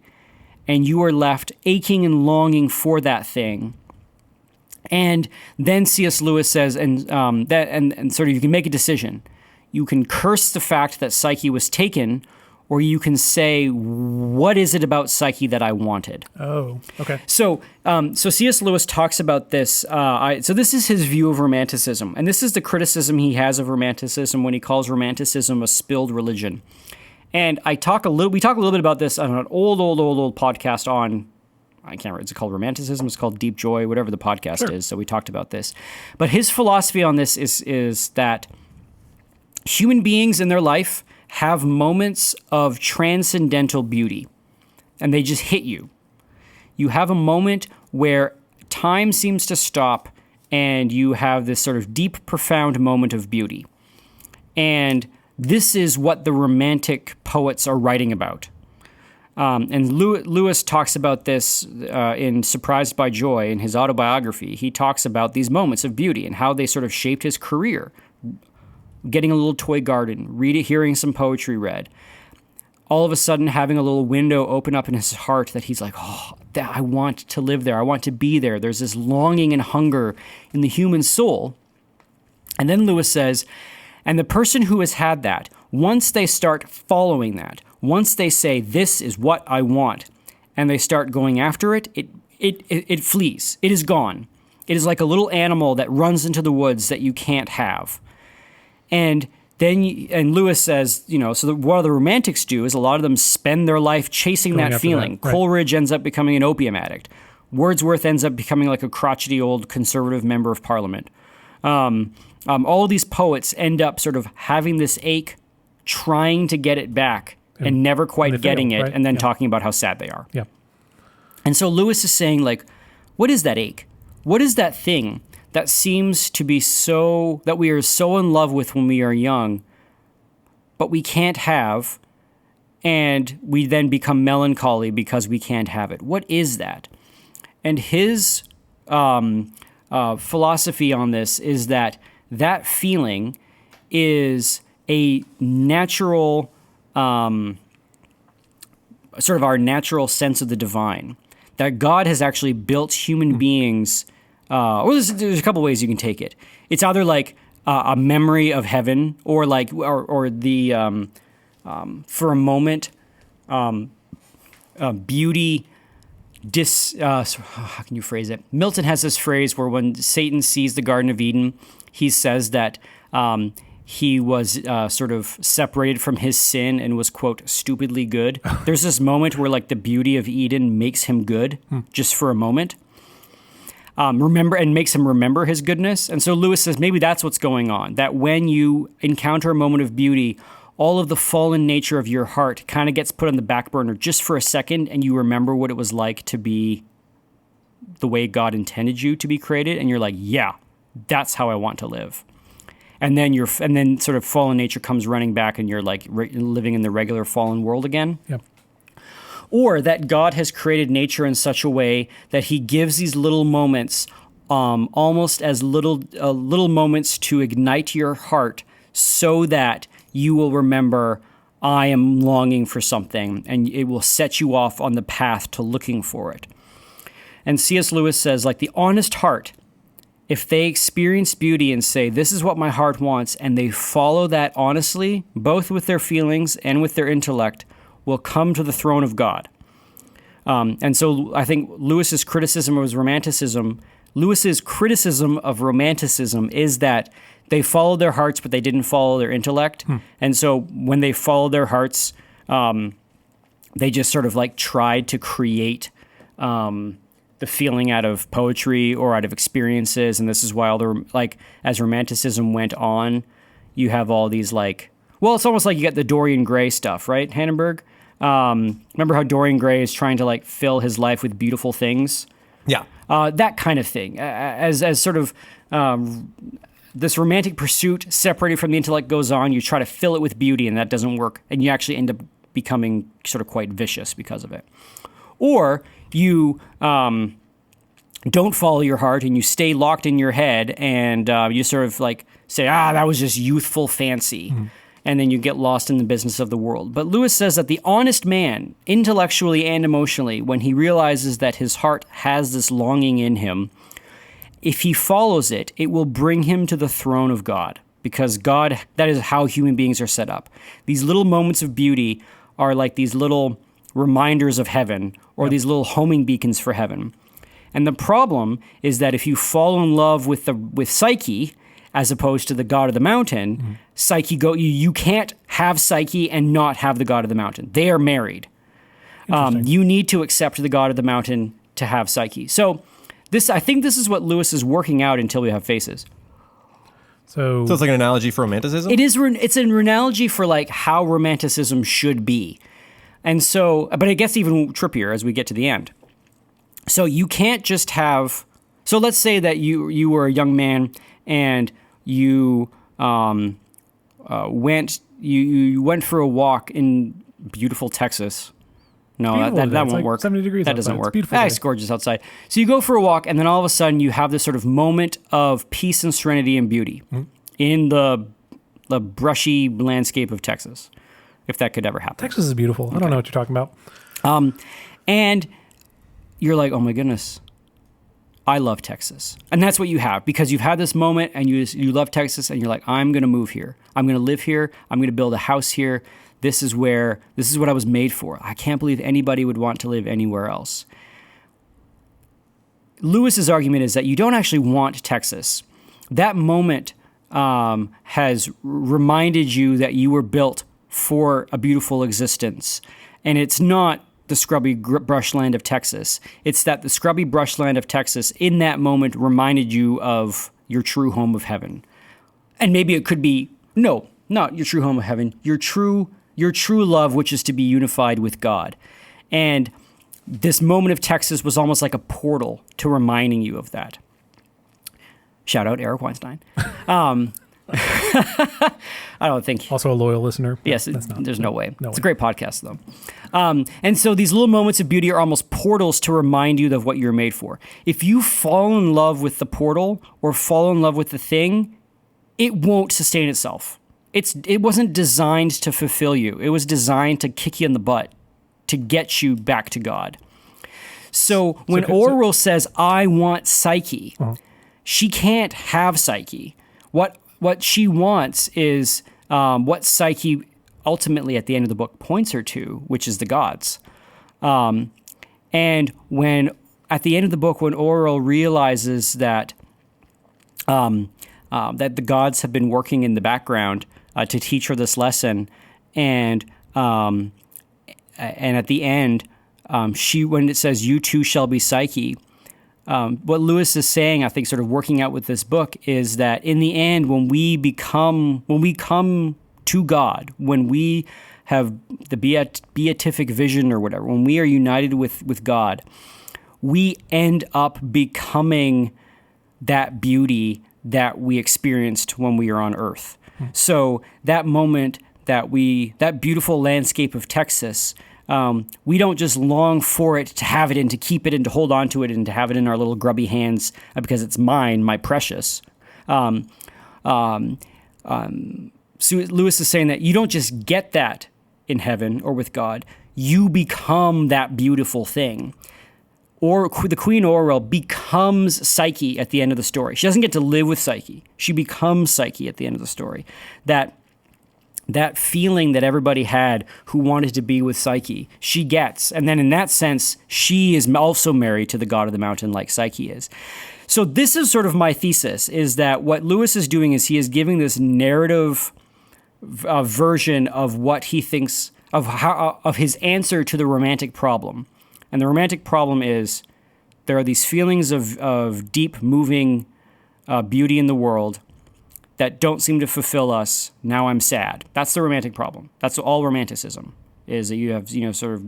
and you are left aching and longing for that thing. And then C.S. Lewis says, and sort of you can make a decision. You can curse the fact that Psyche was taken, or you can say, what is it about Psyche that I wanted? Oh, okay. So C.S. Lewis talks about this. So this is his view of romanticism, and this is the criticism he has of romanticism when he calls romanticism a spilled religion. And we talk a little bit about this on an old podcast on, I can't remember, it's called Romanticism, it's called Deep Joy, whatever the podcast is. So we talked about this. But his philosophy on this is that human beings in their life have moments of transcendental beauty, and they just hit you. You have a moment where time seems to stop, and you have this sort of deep, profound moment of beauty. And this is what the romantic poets are writing about. And Lewis talks about this in Surprised by Joy, in his autobiography. He talks about these moments of beauty and how they sort of shaped his career. Getting a little toy garden, hearing some poetry read. All of a sudden having a little window open up in his heart that he's like, oh, I want to live there. I want to be there. There's this longing and hunger in the human soul. And then Lewis says, and the person who has had that, once they start following that, once they say, this is what I want, and they start going after it, it flees. It is gone. It is like a little animal that runs into the woods that you can't have. And Lewis says, so what the romantics do is a lot of them spend their life chasing that feeling. Right. Coleridge ends up becoming an opium addict. Wordsworth ends up becoming like a crotchety old conservative member of parliament. All these poets end up sort of having this ache, trying to get it back, and never quite getting it, right? And then talking about how sad they are. Yeah. And so Lewis is saying, like, what is that ache? What is that thing that seems to be that we are so in love with when we are young, but we can't have, and we then become melancholy because we can't have it? What is that? And his philosophy on this is that feeling is a natural, sort of our natural sense of the divine, that God has actually built human beings. Or there's a couple ways you can take it. It's either like a memory of heaven, or like, or the for a moment, beauty. How can you phrase it? Milton has this phrase where when Satan sees the Garden of Eden, he says that he was sort of separated from his sin and was, quote, stupidly good. There's this moment where like the beauty of Eden makes him good just for a moment. Makes him remember his goodness. And so Lewis says maybe that's what's going on, that when you encounter a moment of beauty, all of the fallen nature of your heart kind of gets put on the back burner just for a second, and you remember what it was like to be the way God intended you to be created, and you're like, yeah, that's how I want to live. and then sort of fallen nature comes running back, and you're like living in the regular fallen world again. Yep. Or that God has created nature in such a way that he gives these little moments, almost as little moments to ignite your heart so that you will remember, I am longing for something, and it will set you off on the path to looking for it. And C.S. Lewis says, like the honest heart, if they experience beauty and say, this is what my heart wants, and they follow that honestly, both with their feelings and with their intellect, will come to the throne of God. And so I think Lewis's criticism of romanticism is that they followed their hearts, but they didn't follow their intellect. And so when they followed their hearts, they just sort of like tried to create the feeling out of poetry or out of experiences. And this is why all the, like, as romanticism went on, you have all these like, well, it's almost like you get the Dorian Gray stuff, right, Hannenberg? Remember how Dorian Gray is trying to like fill his life with beautiful things? Yeah. That kind of thing. As sort of this romantic pursuit separated from the intellect goes on, you try to fill it with beauty, and that doesn't work, and you actually end up becoming sort of quite vicious because of it. Or you don't follow your heart and you stay locked in your head, and you sort of like say, that was just youthful fancy. And then you get lost in the business of the world. But Lewis says that the honest man, intellectually and emotionally, when he realizes that his heart has this longing in him, if he follows it, it will bring him to the throne of God. Because God, that is how human beings are set up. These little moments of beauty are like these little reminders of heaven, or these little homing beacons for heaven. And the problem is that if you fall in love with Psyche, as opposed to the god of the mountain, Psyche you can't have Psyche and not have the god of the mountain. They are married. You need to accept the god of the mountain to have Psyche. So I think this is what Lewis is working out until we have faces. So it's like an analogy for romanticism? It is. It's an analogy for like how romanticism should be. And so, but it gets even trippier as we get to the end. So you can't just have, so let's say that you were a young man and you went for a walk in beautiful Texas. No, that won't like work. 70 degrees that doesn't outside. work. It's beautiful. It's gorgeous outside. So you go for a walk, and then all of a sudden you have this sort of moment of peace and serenity and beauty in the brushy landscape of Texas, if that could ever happen. Texas is beautiful. I don't know what you're talking about. And you're like, oh my goodness, I love Texas. And that's what you have, because you've had this moment and you love Texas, and you're like, I'm going to move here. I'm going to live here. I'm going to build a house here. This is what I was made for. I can't believe anybody would want to live anywhere else. Lewis's argument is that you don't actually want Texas. That moment has reminded you that you were built for a beautiful existence. And it's not the scrubby brushland of Texas. It's that the scrubby brushland of Texas in that moment reminded you of your true home of heaven. And maybe it could be, no, not your true home of heaven, your true love, which is to be unified with God. And this moment of Texas was almost like a portal to reminding you of that. Shout out Eric Weinstein. I don't think. Also a loyal listener. Yes, there's no way. No it's way. a great podcast, though. And so these little moments of beauty are almost portals to remind you of what you're made for. If you fall in love with the portal or fall in love with the thing, it won't sustain itself. It wasn't designed to fulfill you. It was designed to kick you in the butt, to get you back to God. So when Orwell says, I want Psyche, she can't have Psyche. What she wants is what Psyche ultimately at the end of the book points her to, which is the gods. And when at the end of the book, when Orwell realizes that that the gods have been working in the background to teach her this lesson, and at the end, when it says "You too shall be Psyche," what Lewis is saying, I think, sort of working out with this book, is that in the end, when we come to God, when we have the beatific vision or whatever, when we are united with God, we end up becoming that beauty that we experienced when we were on Earth. So that moment that beautiful landscape of Texas, we don't just long for it to have it and to keep it and to hold on to it and to have it in our little grubby hands because it's mine, my precious. So Lewis is saying that you don't just get that in heaven or with God, you become that beautiful thing. Or the Queen Orwell becomes Psyche at the end of the story. She doesn't get to live with Psyche. She becomes Psyche at the end of the story. That feeling that everybody had who wanted to be with Psyche, she gets. And then in that sense, she is also married to the god of the mountain like Psyche is. So this is sort of my thesis, is that what Lewis is doing is he is giving this narrative version of what he thinks of his answer to the romantic problem. And the romantic problem is there are these feelings of deep, moving beauty in the world that don't seem to fulfill us. Now I'm sad. That's the romantic problem. That's all romanticism is, that you have, sort of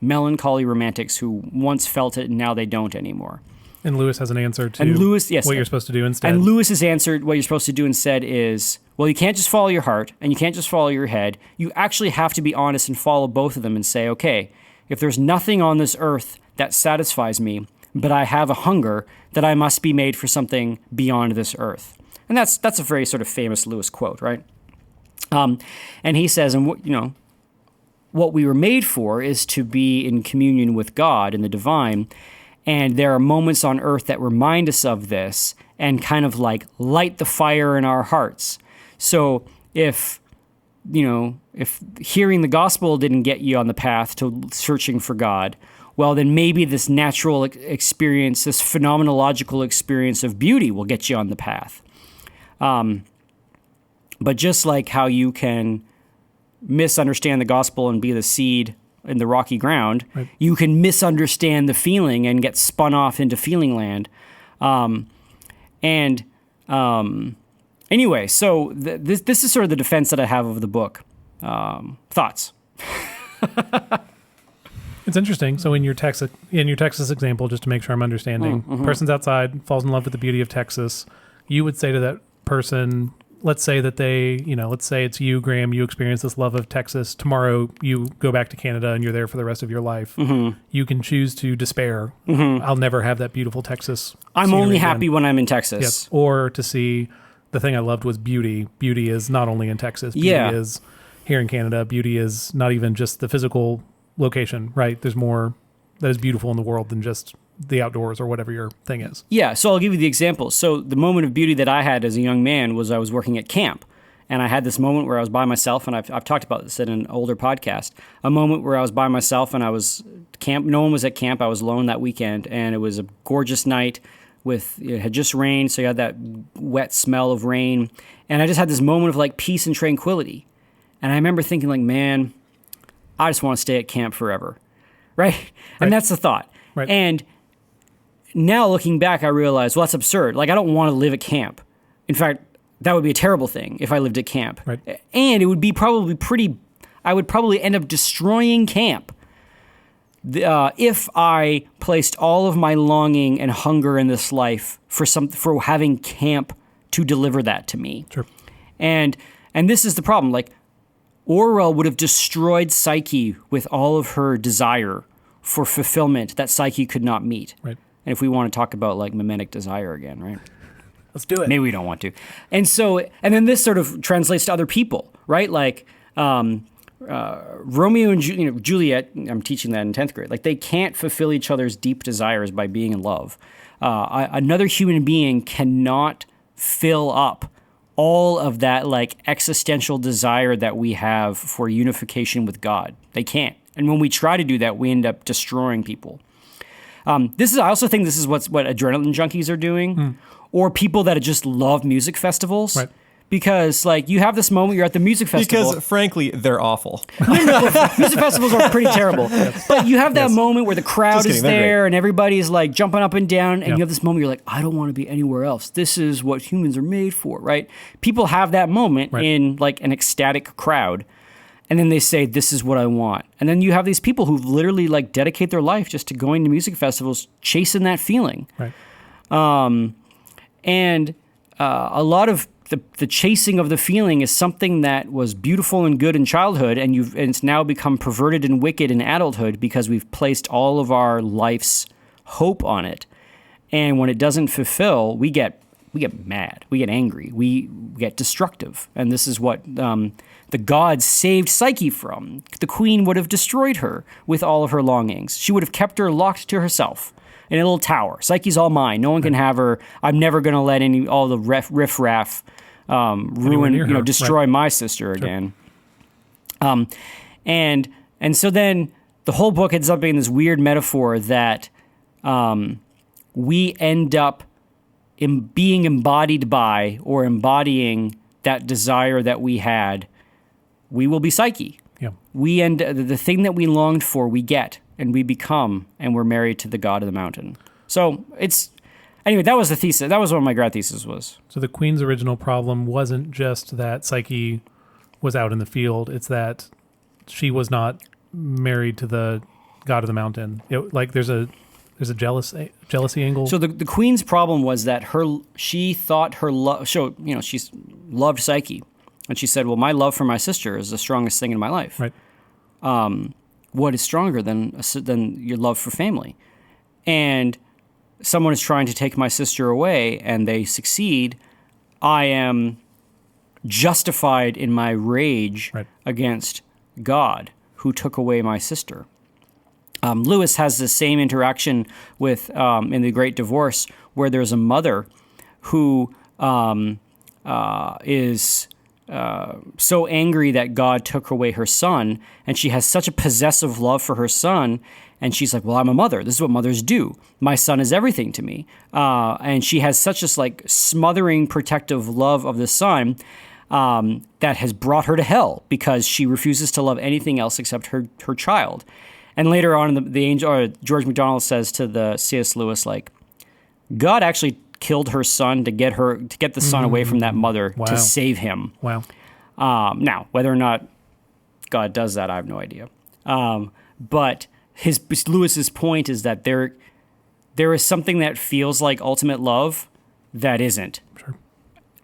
melancholy romantics who once felt it and now they don't anymore. And Lewis has an answer to what you're supposed to do instead. And Lewis's answer, what you're supposed to do instead is, well, you can't just follow your heart and you can't just follow your head. You actually have to be honest and follow both of them and say, okay, if there's nothing on this earth that satisfies me, but I have a hunger, that I must be made for something beyond this earth. And that's a very sort of famous Lewis quote, right? And he says, what we were made for is to be in communion with God and the divine. And there are moments on earth that remind us of this and kind of like light the fire in our hearts. So if hearing the gospel didn't get you on the path to searching for God, well, then maybe this natural experience, this phenomenological experience of beauty will get you on the path. But just like how you can misunderstand the gospel and be the seed in the rocky ground, right, you can misunderstand the feeling and get spun off into feeling land. Anyway, so this is sort of the defense that I have of the book. Thoughts? It's interesting. So in your Texas example, just to make sure I'm understanding, person's outside, falls in love with the beauty of Texas. You would say to that person, let's say that let's say it's you, Graeme, you experience this love of Texas. Tomorrow you go back to Canada and you're there for the rest of your life. Mm-hmm. You can choose to despair. Mm-hmm. I'll never have that beautiful Texas. I'm only happy when I'm in Texas. Yes. Or to see the thing I loved was beauty. Beauty is not only in Texas. Beauty is here in Canada. Beauty is not even just the physical location, right? There's more that is beautiful in the world than just the outdoors or whatever your thing is. Yeah, so I'll give you the example. So the moment of beauty that I had as a young man was I was working at camp. And I had this moment where I was by myself, and I've talked about this in an older podcast, a moment where I was by myself and I was camp. No one was at camp. I was alone that weekend, and it was a gorgeous night. It had just rained, so you had that wet smell of rain. And I just had this moment of like peace and tranquility. And I remember thinking like, man, I just want to stay at camp forever. Right? And that's the thought. Right. And now looking back, I realized, well, that's absurd. Like, I don't want to live at camp. In fact, that would be a terrible thing if I lived at camp. Right. And it would be I would probably end up destroying camp if I placed all of my longing and hunger in this life for having camp to deliver that to me. Sure. And this is the problem. Like, Orwell would have destroyed Psyche with all of her desire for fulfillment that Psyche could not meet. Right. And if we want to talk about like mimetic desire again, right? Let's do it. Maybe we don't want to. And then this sort of translates to other people, right? Like Romeo and Juliet, I'm teaching that in 10th grade. Like, they can't fulfill each other's deep desires by being in love. Another human being cannot fill up all of that like existential desire that we have for unification with God. They can't. And when we try to do that, we end up destroying people. I also think this is what adrenaline junkies are doing, or people that just love music festivals. Right. Because like you have this moment, you're at the music festival. Because frankly, they're awful. Music festivals are pretty terrible. Yes. But you have that moment where the crowd is there and everybody's like jumping up and down, and you have this moment you're like, I don't want to be anywhere else. This is what humans are made for, right? People have that moment in like an ecstatic crowd, and then they say, this is what I want. And then you have these people who literally like dedicate their life just to going to music festivals, chasing that feeling. Right. a lot of the chasing of the feeling is something that was beautiful and good in childhood, and it's now become perverted and wicked in adulthood because we've placed all of our life's hope on it. And when it doesn't fulfill, we get mad, we get angry, we get destructive. And this is what the gods saved Psyche from. The queen would have destroyed her with all of her longings. She would have kept her locked to herself in a little tower. Psyche's all mine. No one can have her. I'm never going to let all the riffraff ruin, destroy my sister again. And so then the whole book ends up being this weird metaphor that we end up being embodied by or embodying that desire that we had. We will be Psyche. Yeah. We end the thing that we longed for, we get, and we become, and we're married to the god of the mountain. So anyway, that was the thesis. That was what my grad thesis was. So the queen's original problem wasn't just that Psyche was out in the field. It's that she was not married to the god of the mountain. There's a jealousy angle. So the queen's problem was that she thought her love. So she's loved Psyche, and she said, "Well, my love for my sister is the strongest thing in my life." Right. What is stronger than your love for family? And someone is trying to take my sister away, and they succeed. I am justified in my rage against God, who took away my sister. Lewis has the same interaction with in The Great Divorce, where there's a mother who is so angry that God took away her son, and she has such a possessive love for her son, and she's like, well, I'm a mother. This is what mothers do. My son is everything to me. And she has such this smothering protective love of the son that has brought her to hell because she refuses to love anything else except her child. And later on, the angel, or George MacDonald says to the C.S. Lewis, God actually killed her son to get the son away from that mother to save him. Wow. Now, whether or not God does that, I have no idea. But Lewis's point is that there is something that feels like ultimate love that isn't. Sure.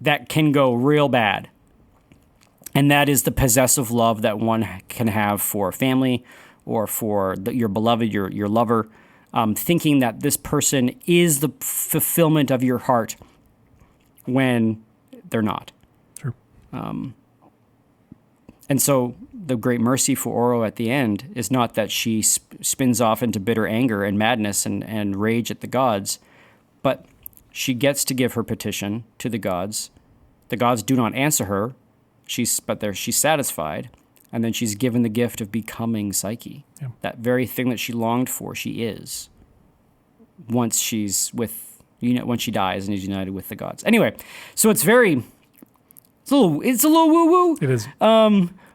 That can go real bad. And that is the possessive love that one can have for family or for your beloved, your lover, thinking that this person is the fulfillment of your heart when they're not. Sure. And so the great mercy for Oro at the end is not that she spins off into bitter anger and madness and rage at the gods, but she gets to give her petition to the gods. The gods do not answer her, she's satisfied. And then she's given the gift of becoming Psyche. Yeah. That very thing that she longed for, she is. Once she's when she dies and is united with the gods. Anyway, so it's a little woo-woo. It is.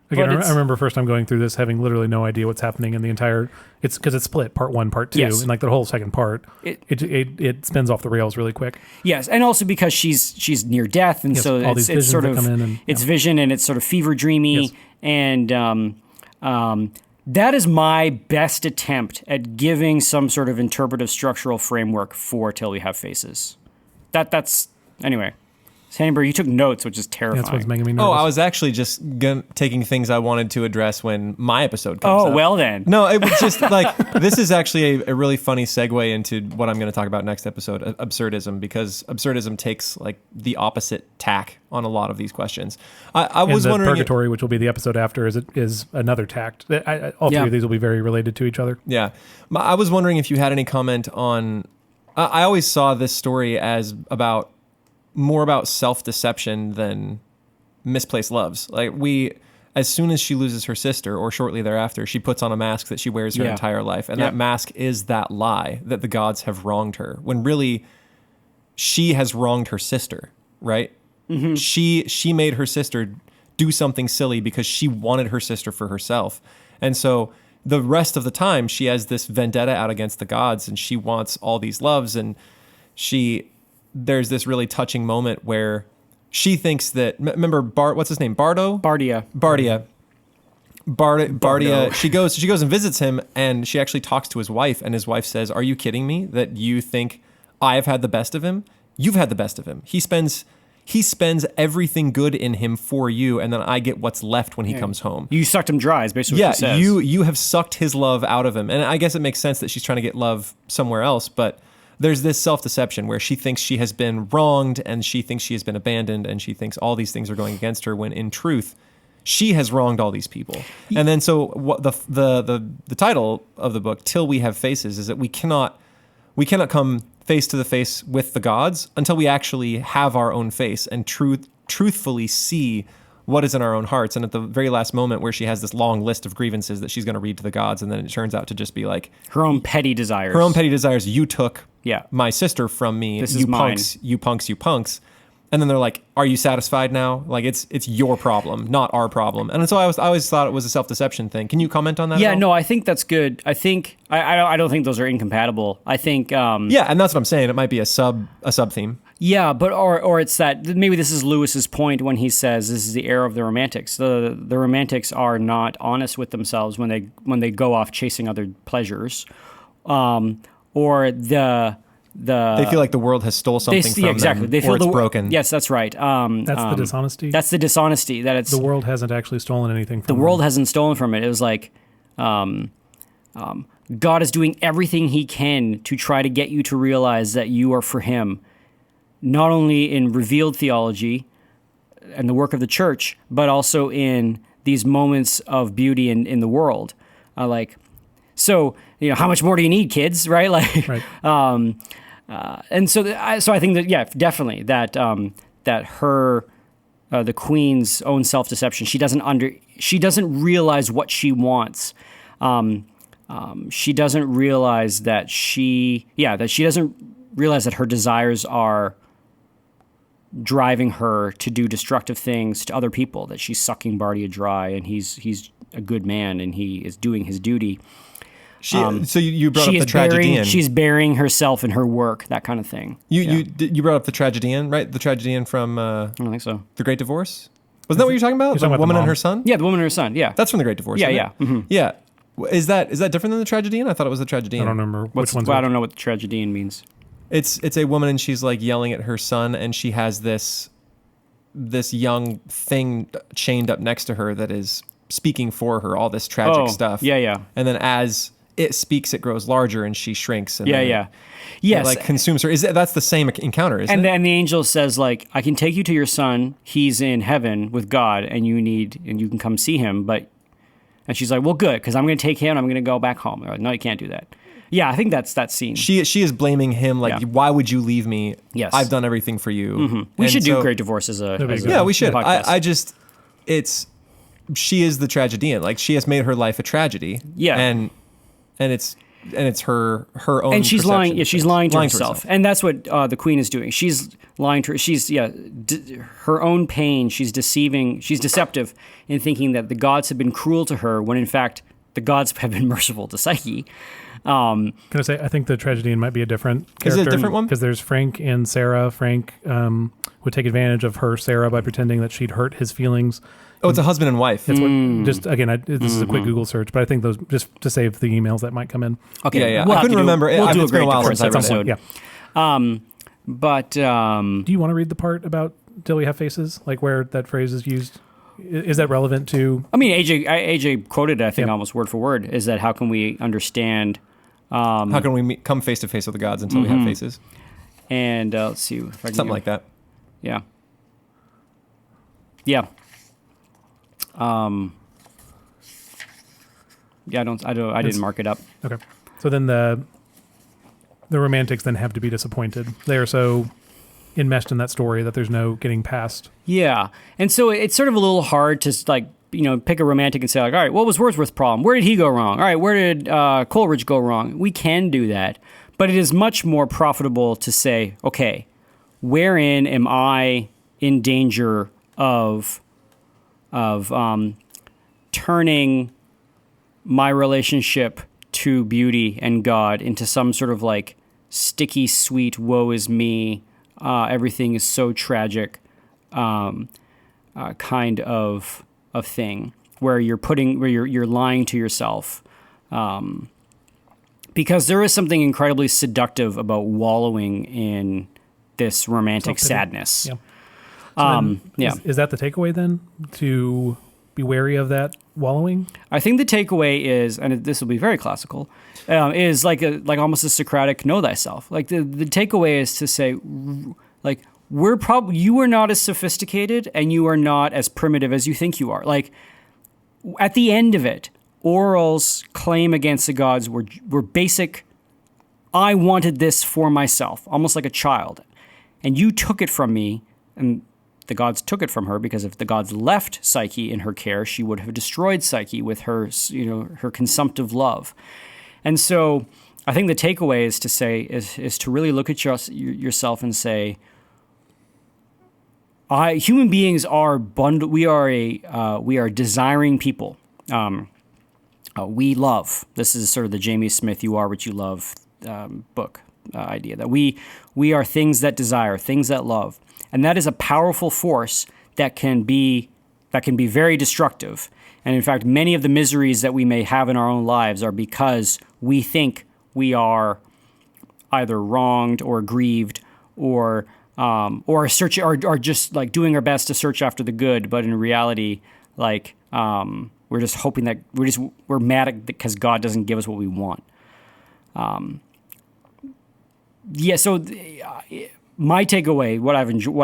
Again, I remember first time going through this having literally no idea what's happening in the entire. It's because it's split, part 1, part 2, yes. And the whole second part, it spins off the rails really quick. Yes, and also because she's near death, and so it's sort of vision and it's sort of fever dreamy, yes. And that is my best attempt at giving some sort of interpretive structural framework for Till We Have Faces. That's anyway. Sandberg, you took notes, which is terrifying. That's what's making me nervous. Oh, I was actually just taking things I wanted to address when my episode comes up. Oh, well then. No, it was just this is actually a really funny segue into what I'm going to talk about next episode, absurdism, because absurdism takes the opposite tack on a lot of these questions. I was wondering... Purgatory, which will be the episode after, is another tact. All three of these will be very related to each other. Yeah. I was wondering if you had any comment on... I always saw this story as more about self-deception than misplaced loves. As soon as she loses her sister, or shortly thereafter, she puts on a mask that she wears her entire life. And that mask is that lie that the gods have wronged her, when really she has wronged her sister, right? Mm-hmm. She made her sister do something silly because she wanted her sister for herself. And so the rest of the time, she has this vendetta out against the gods, and she wants all these loves, and there's this really touching moment where she thinks that, remember what's his name? Bardia. She goes and visits him, and she actually talks to his wife, and his wife says, "Are you kidding me that you think I have had the best of him? You've had the best of him. He spends he spends everything good in him for you, and then I get what's left when he comes home. You sucked him dry is basically what she says. you have sucked his love out of him. And I guess it makes sense that she's trying to get love somewhere else, but there's this self-deception where she thinks she has been wronged and she thinks she has been abandoned and she thinks all these things are going against her when in truth she has wronged all these people. And then so what the title of the book, Till We Have Faces, is that we cannot come face to the face with the gods until we actually have our own face and truthfully see what is in our own hearts. And at the very last moment where she has this long list of grievances that she's going to read to the gods, and then it turns out to just be like her own petty desires. You took my sister from me. This you is punks, mine. you punks. And then they're like, "Are you satisfied now?" Like it's your problem, not our problem. And so I always thought it was a self-deception thing. Can you comment on that? Yeah, at all? no, I think that's good. I think I don't think those are incompatible. I think yeah, and that's what I'm saying. It might be a sub theme. Yeah, but or it's that maybe this is Lewis's point when he says this is the era of the romantics. The romantics are not honest with themselves when they go off chasing other pleasures, or they feel like the world has stole something from exactly. them, They feel or it's broken. Yes, that's right. That's the dishonesty. That's the dishonesty that it's the world hasn't actually stolen anything from the world hasn't stolen from it. It was like God is doing everything he can to try to get you to realize that you are for him, not only in revealed theology and the work of the church, but also in these moments of beauty in the world. So, how much more do you need, kids, right? Right. And so I think that, yeah, definitely that her, the queen's own self-deception, she doesn't realize what she wants. She doesn't realize that she doesn't realize that her desires are driving her to do destructive things to other people, that she's sucking Bardia dry and he's a good man and he is doing his duty. So you brought up the tragedian. She's burying herself in her work, that kind of thing. You brought up the tragedian, right? The tragedian from I don't think so. The Great Divorce? Wasn't that what you're talking about? The woman and her son? Yeah, the woman and her son, yeah. That's from The Great Divorce, isn't it? Mm-hmm. Yeah. Is that different than the tragedian? I thought it was the tragedian. I don't remember which one's I don't know what the tragedian means. It's a woman and she's like yelling at her son and she has this young thing chained up next to her that is speaking for her, all this tragic stuff. Yeah. And then as it speaks, it grows larger and she shrinks. And Yes. It like consumes her. That's the same encounter, isn't it? And the angel says, like, I can take you to your son. He's in heaven with God and you can come see him. And she's like, well, good, because I'm going to take him and I'm going to go back home. They're like, no, you can't do that. Yeah, I think that's that scene. She is blaming him, like, why would you leave me? Yes. I've done everything for you. Mm-hmm. We should do Great Divorce as a yeah, we should. podcast. She is the tragedian. Like, she has made her life a tragedy. Yeah. And it's her own. And she's perception. lying. Yeah, she's lying to herself. And that's what the queen is doing. She's lying to her. She's her own pain. She's deceiving. She's deceptive in thinking that the gods have been cruel to her when in fact the gods have been merciful to Psyche. Can I say, I think the tragedian might be a different character. Is it a different one? Because there's Frank and Sarah. Frank would take advantage of her, Sarah, by pretending that she'd hurt his feelings. Oh, it's a husband and wife. That's what, just again, this is a quick Google search, but I think those, just to save the emails that might come in. Okay. Yeah. We'll I couldn't remember. We'll do a It's been Great a while Divorce since I read episode. Yeah. But do you want to read the part about Till We Have Faces, like where that phrase is used? Is that relevant to? I mean, AJ quoted it, I think, almost word for word. Is that how can we understand? How can we come face to face with the gods until we have faces? And let's see if I can Something like that. Yeah. Yeah. Yeah, I didn't mark it up. Okay. So then the romantics then have to be disappointed. They are so enmeshed in that story that there's no getting past. Yeah. And so it's sort of a little hard to pick a romantic and say like, all right, what was Wordsworth's problem? Where did he go wrong? All right, where did Coleridge go wrong? We can do that. But it is much more profitable to say, okay, wherein am I in danger of turning my relationship to beauty and God into some sort of like sticky, sweet, woe is me, everything is so tragic kind of thing where you're lying to yourself. Because there is something incredibly seductive about wallowing in this romantic sadness. Yeah. Yeah. Is that the takeaway then? To be wary of that wallowing? I think the takeaway is, and this will be very classical, is like almost a Socratic know thyself. Like the takeaway is to say, like, you are not as sophisticated and you are not as primitive as you think you are. Like, at the end of it, Orwell's claim against the gods were basic. I wanted this for myself, almost like a child, and you took it from me, and the gods took it from her, because if the gods left Psyche in her care, she would have destroyed Psyche with her, her consumptive love. And so I think the takeaway is to say, is to really look at yourself and say, human beings are bundled. We are desiring people. We love. This is sort of the Jamie Smith "You Are What You Love" book idea, that we are things that desire, things that love. And that is a powerful force that can be very destructive. And in fact, many of the miseries that we may have in our own lives are because we think we are either wronged or grieved or just like doing our best to search after the good, but in reality, like we're just hoping that we're mad at because God doesn't give us what we want. So. My takeaway, what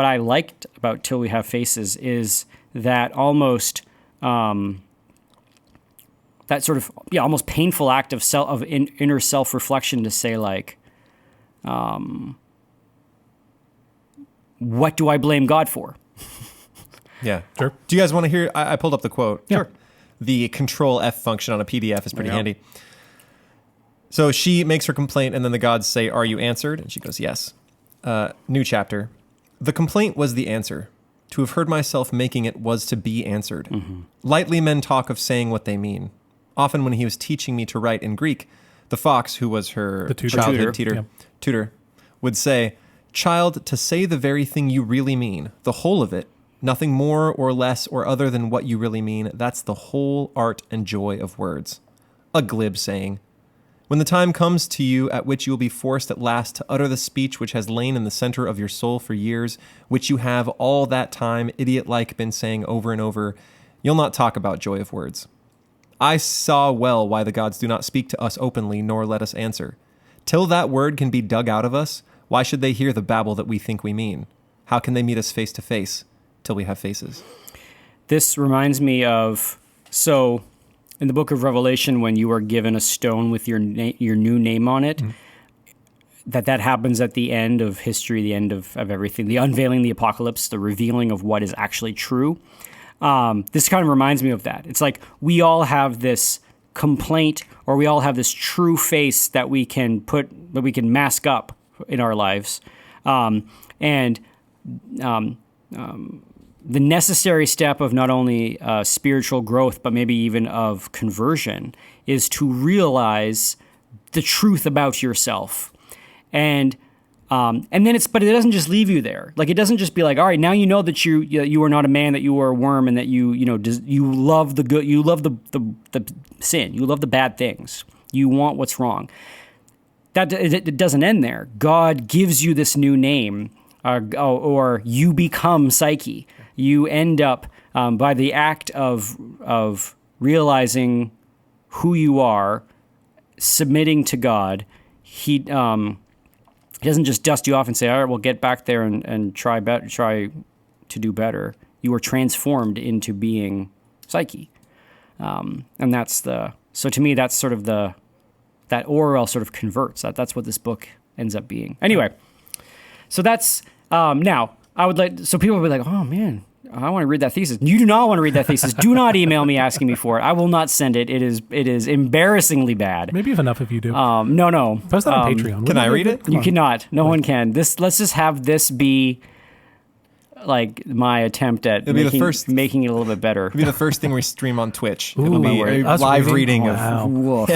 I liked about Till We Have Faces, is that almost that sort of almost painful act of inner self-reflection to say, like, what do I blame God for? Yeah, sure. Do you guys want to hear? I pulled up the quote. Yeah. Sure. The Control F function on a PDF is pretty handy. So she makes her complaint, and then the gods say, "Are you answered?" And she goes, "Yes." New chapter. The complaint was the answer. To have heard myself making it was to be answered. Mm-hmm. Lightly men talk of saying what they mean. Often when he was teaching me to write in Greek, the fox, who was her childhood tutor, would say, "Child, to say the very thing you really mean, the whole of it, nothing more or less or other than what you really mean, that's the whole art and joy of words." A glib saying. When the time comes to you at which you will be forced at last to utter the speech which has lain in the center of your soul for years, which you have all that time, idiot-like, been saying over and over, you'll not talk about joy of words. I saw well why the gods do not speak to us openly, nor let us answer. Till that word can be dug out of us, why should they hear the babble that we think we mean? How can they meet us face to face till we have faces? This reminds me of, in the book of Revelation, when you are given a stone with your new name on it, that happens at the end of history, the end of everything, the unveiling, the apocalypse, the revealing of what is actually true. This kind of reminds me of that. It's like we all have this complaint, or we all have this true face that we can mask up in our lives. The necessary step of not only spiritual growth, but maybe even of conversion, is to realize the truth about yourself. And then but it doesn't just leave you there. Like, it doesn't just be like, all right, now you know that you are not a man, that you are a worm, and that you love the good, you love the sin, you love the bad things, you want what's wrong. That it doesn't end there. God gives you this new name, or you become Psyche. You end up by the act of realizing who you are, submitting to God. He doesn't just dust you off and say, "All right, well, get back there and try to do better." You are transformed into being Psyche, and so to me that's sort of that Orwell sort of converts. That's what this book ends up being. Anyway, so that's now. I would so people would be like, "Oh man, I want to read that thesis." You do not want to read that thesis. Do not email me asking me for it. I will not send it. It is embarrassing bad. Maybe enough if you do. No. Post that on Patreon. Can I read it? You cannot. No one can. Let's just have this be like my attempt at making it a little bit better. It'll be the first thing we stream on Twitch. Ooh, It'll be a us live reading wow. of.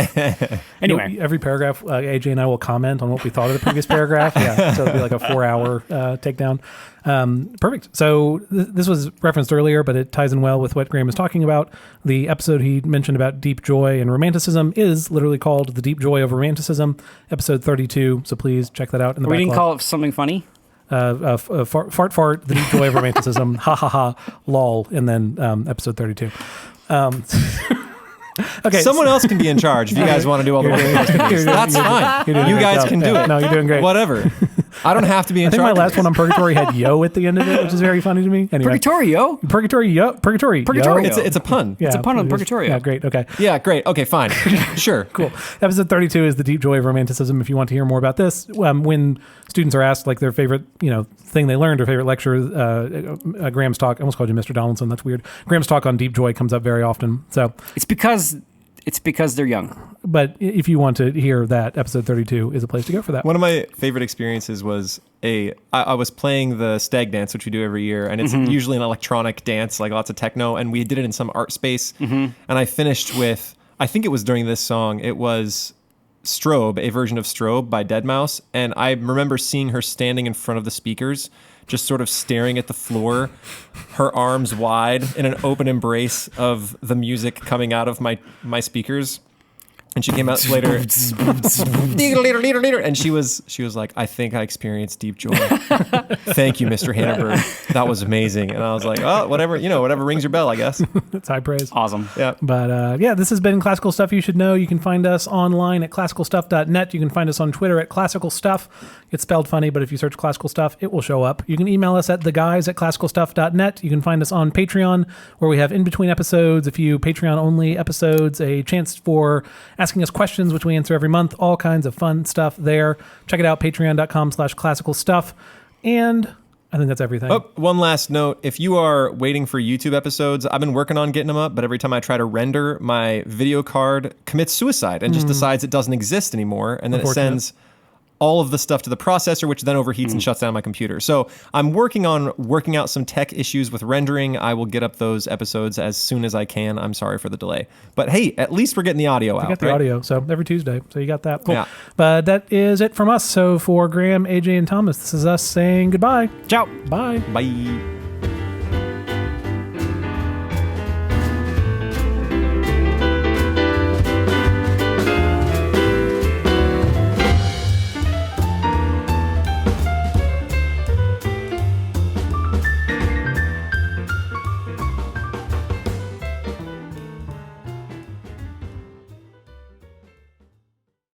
Anyway, every paragraph, AJ and I will comment on what we thought of the previous paragraph. Yeah, so it'll be like a 4-hour takedown. Perfect. So this was referenced earlier, but it ties in well with what Graeme was talking about. The episode he mentioned about deep joy and romanticism is literally called "The Deep Joy of Romanticism," episode 32. So please check that out in the backlog. We didn't call it something funny. Fart, the deep joy of romanticism, ha ha ha, lol, and then episode 32. Okay, someone else can be in charge if you guys want to do all the work. That's fine. You guys can do it. No, you're doing great. Whatever. I don't have to be in I think charge. my last one on Purgatory had yo at the end of it, which is very funny to me. Anyway. Purgatorio? Purgatory. Purgatorio. It's a pun. It's a pun on Purgatorio. Yeah, great. Okay. Yeah, great. Okay, fine. Sure. Cool. Episode 32 is the deep joy of romanticism. If you want to hear more about this, when students are asked like their favorite, thing they learned or favorite lecture, Graham's talk. I almost called you Mr. Donaldson. That's weird. Graham's talk on deep joy comes up very often. So it's because they're young. But if you want to hear that, episode 32 is a place to go for that. One of my favorite experiences was I was playing the stag dance, which we do every year, and it's usually an electronic dance, like lots of techno, and we did it in some art space. And I finished with, I think it was during this song, it was Strobe, a version of Strobe by Deadmau5, and I remember seeing her standing in front of the speakers, just sort of staring at the floor, her arms wide in an open embrace of the music coming out of my speakers. And she came out later, and she was like, I think I experienced deep joy. Thank you, Mr. Hannenberg. That was amazing. And I was like, oh, whatever rings your bell, I guess. That's high praise. Awesome. Yeah. But this has been Classical Stuff You Should Know. You can find us online at classicalstuff.net. You can find us on Twitter at Classical Stuff. It's spelled funny, but if you search Classical Stuff, it will show up. You can email us at theguys@classicalstuff.net. You can find us on Patreon, where we have in-between episodes, a few Patreon-only episodes, a chance for asking us questions, which we answer every month, all kinds of fun stuff there. Check it out, patreon.com/classicalstuff. And I think that's everything. Oh, one last note. If you are waiting for YouTube episodes, I've been working on getting them up, but every time I try to render, my video card commits suicide and just decides it doesn't exist anymore. And then it sends all of the stuff to the processor, which then overheats and shuts down my computer. So I'm working out some tech issues with rendering. I will get up those episodes as soon as I can. I'm sorry for the delay. But hey, at least we're getting the audio out. You got the audio, so every Tuesday. So you got that. Cool. Yeah. But that is it from us. So for Graeme, AJ, and Thomas, this is us saying goodbye. Ciao. Bye. Bye.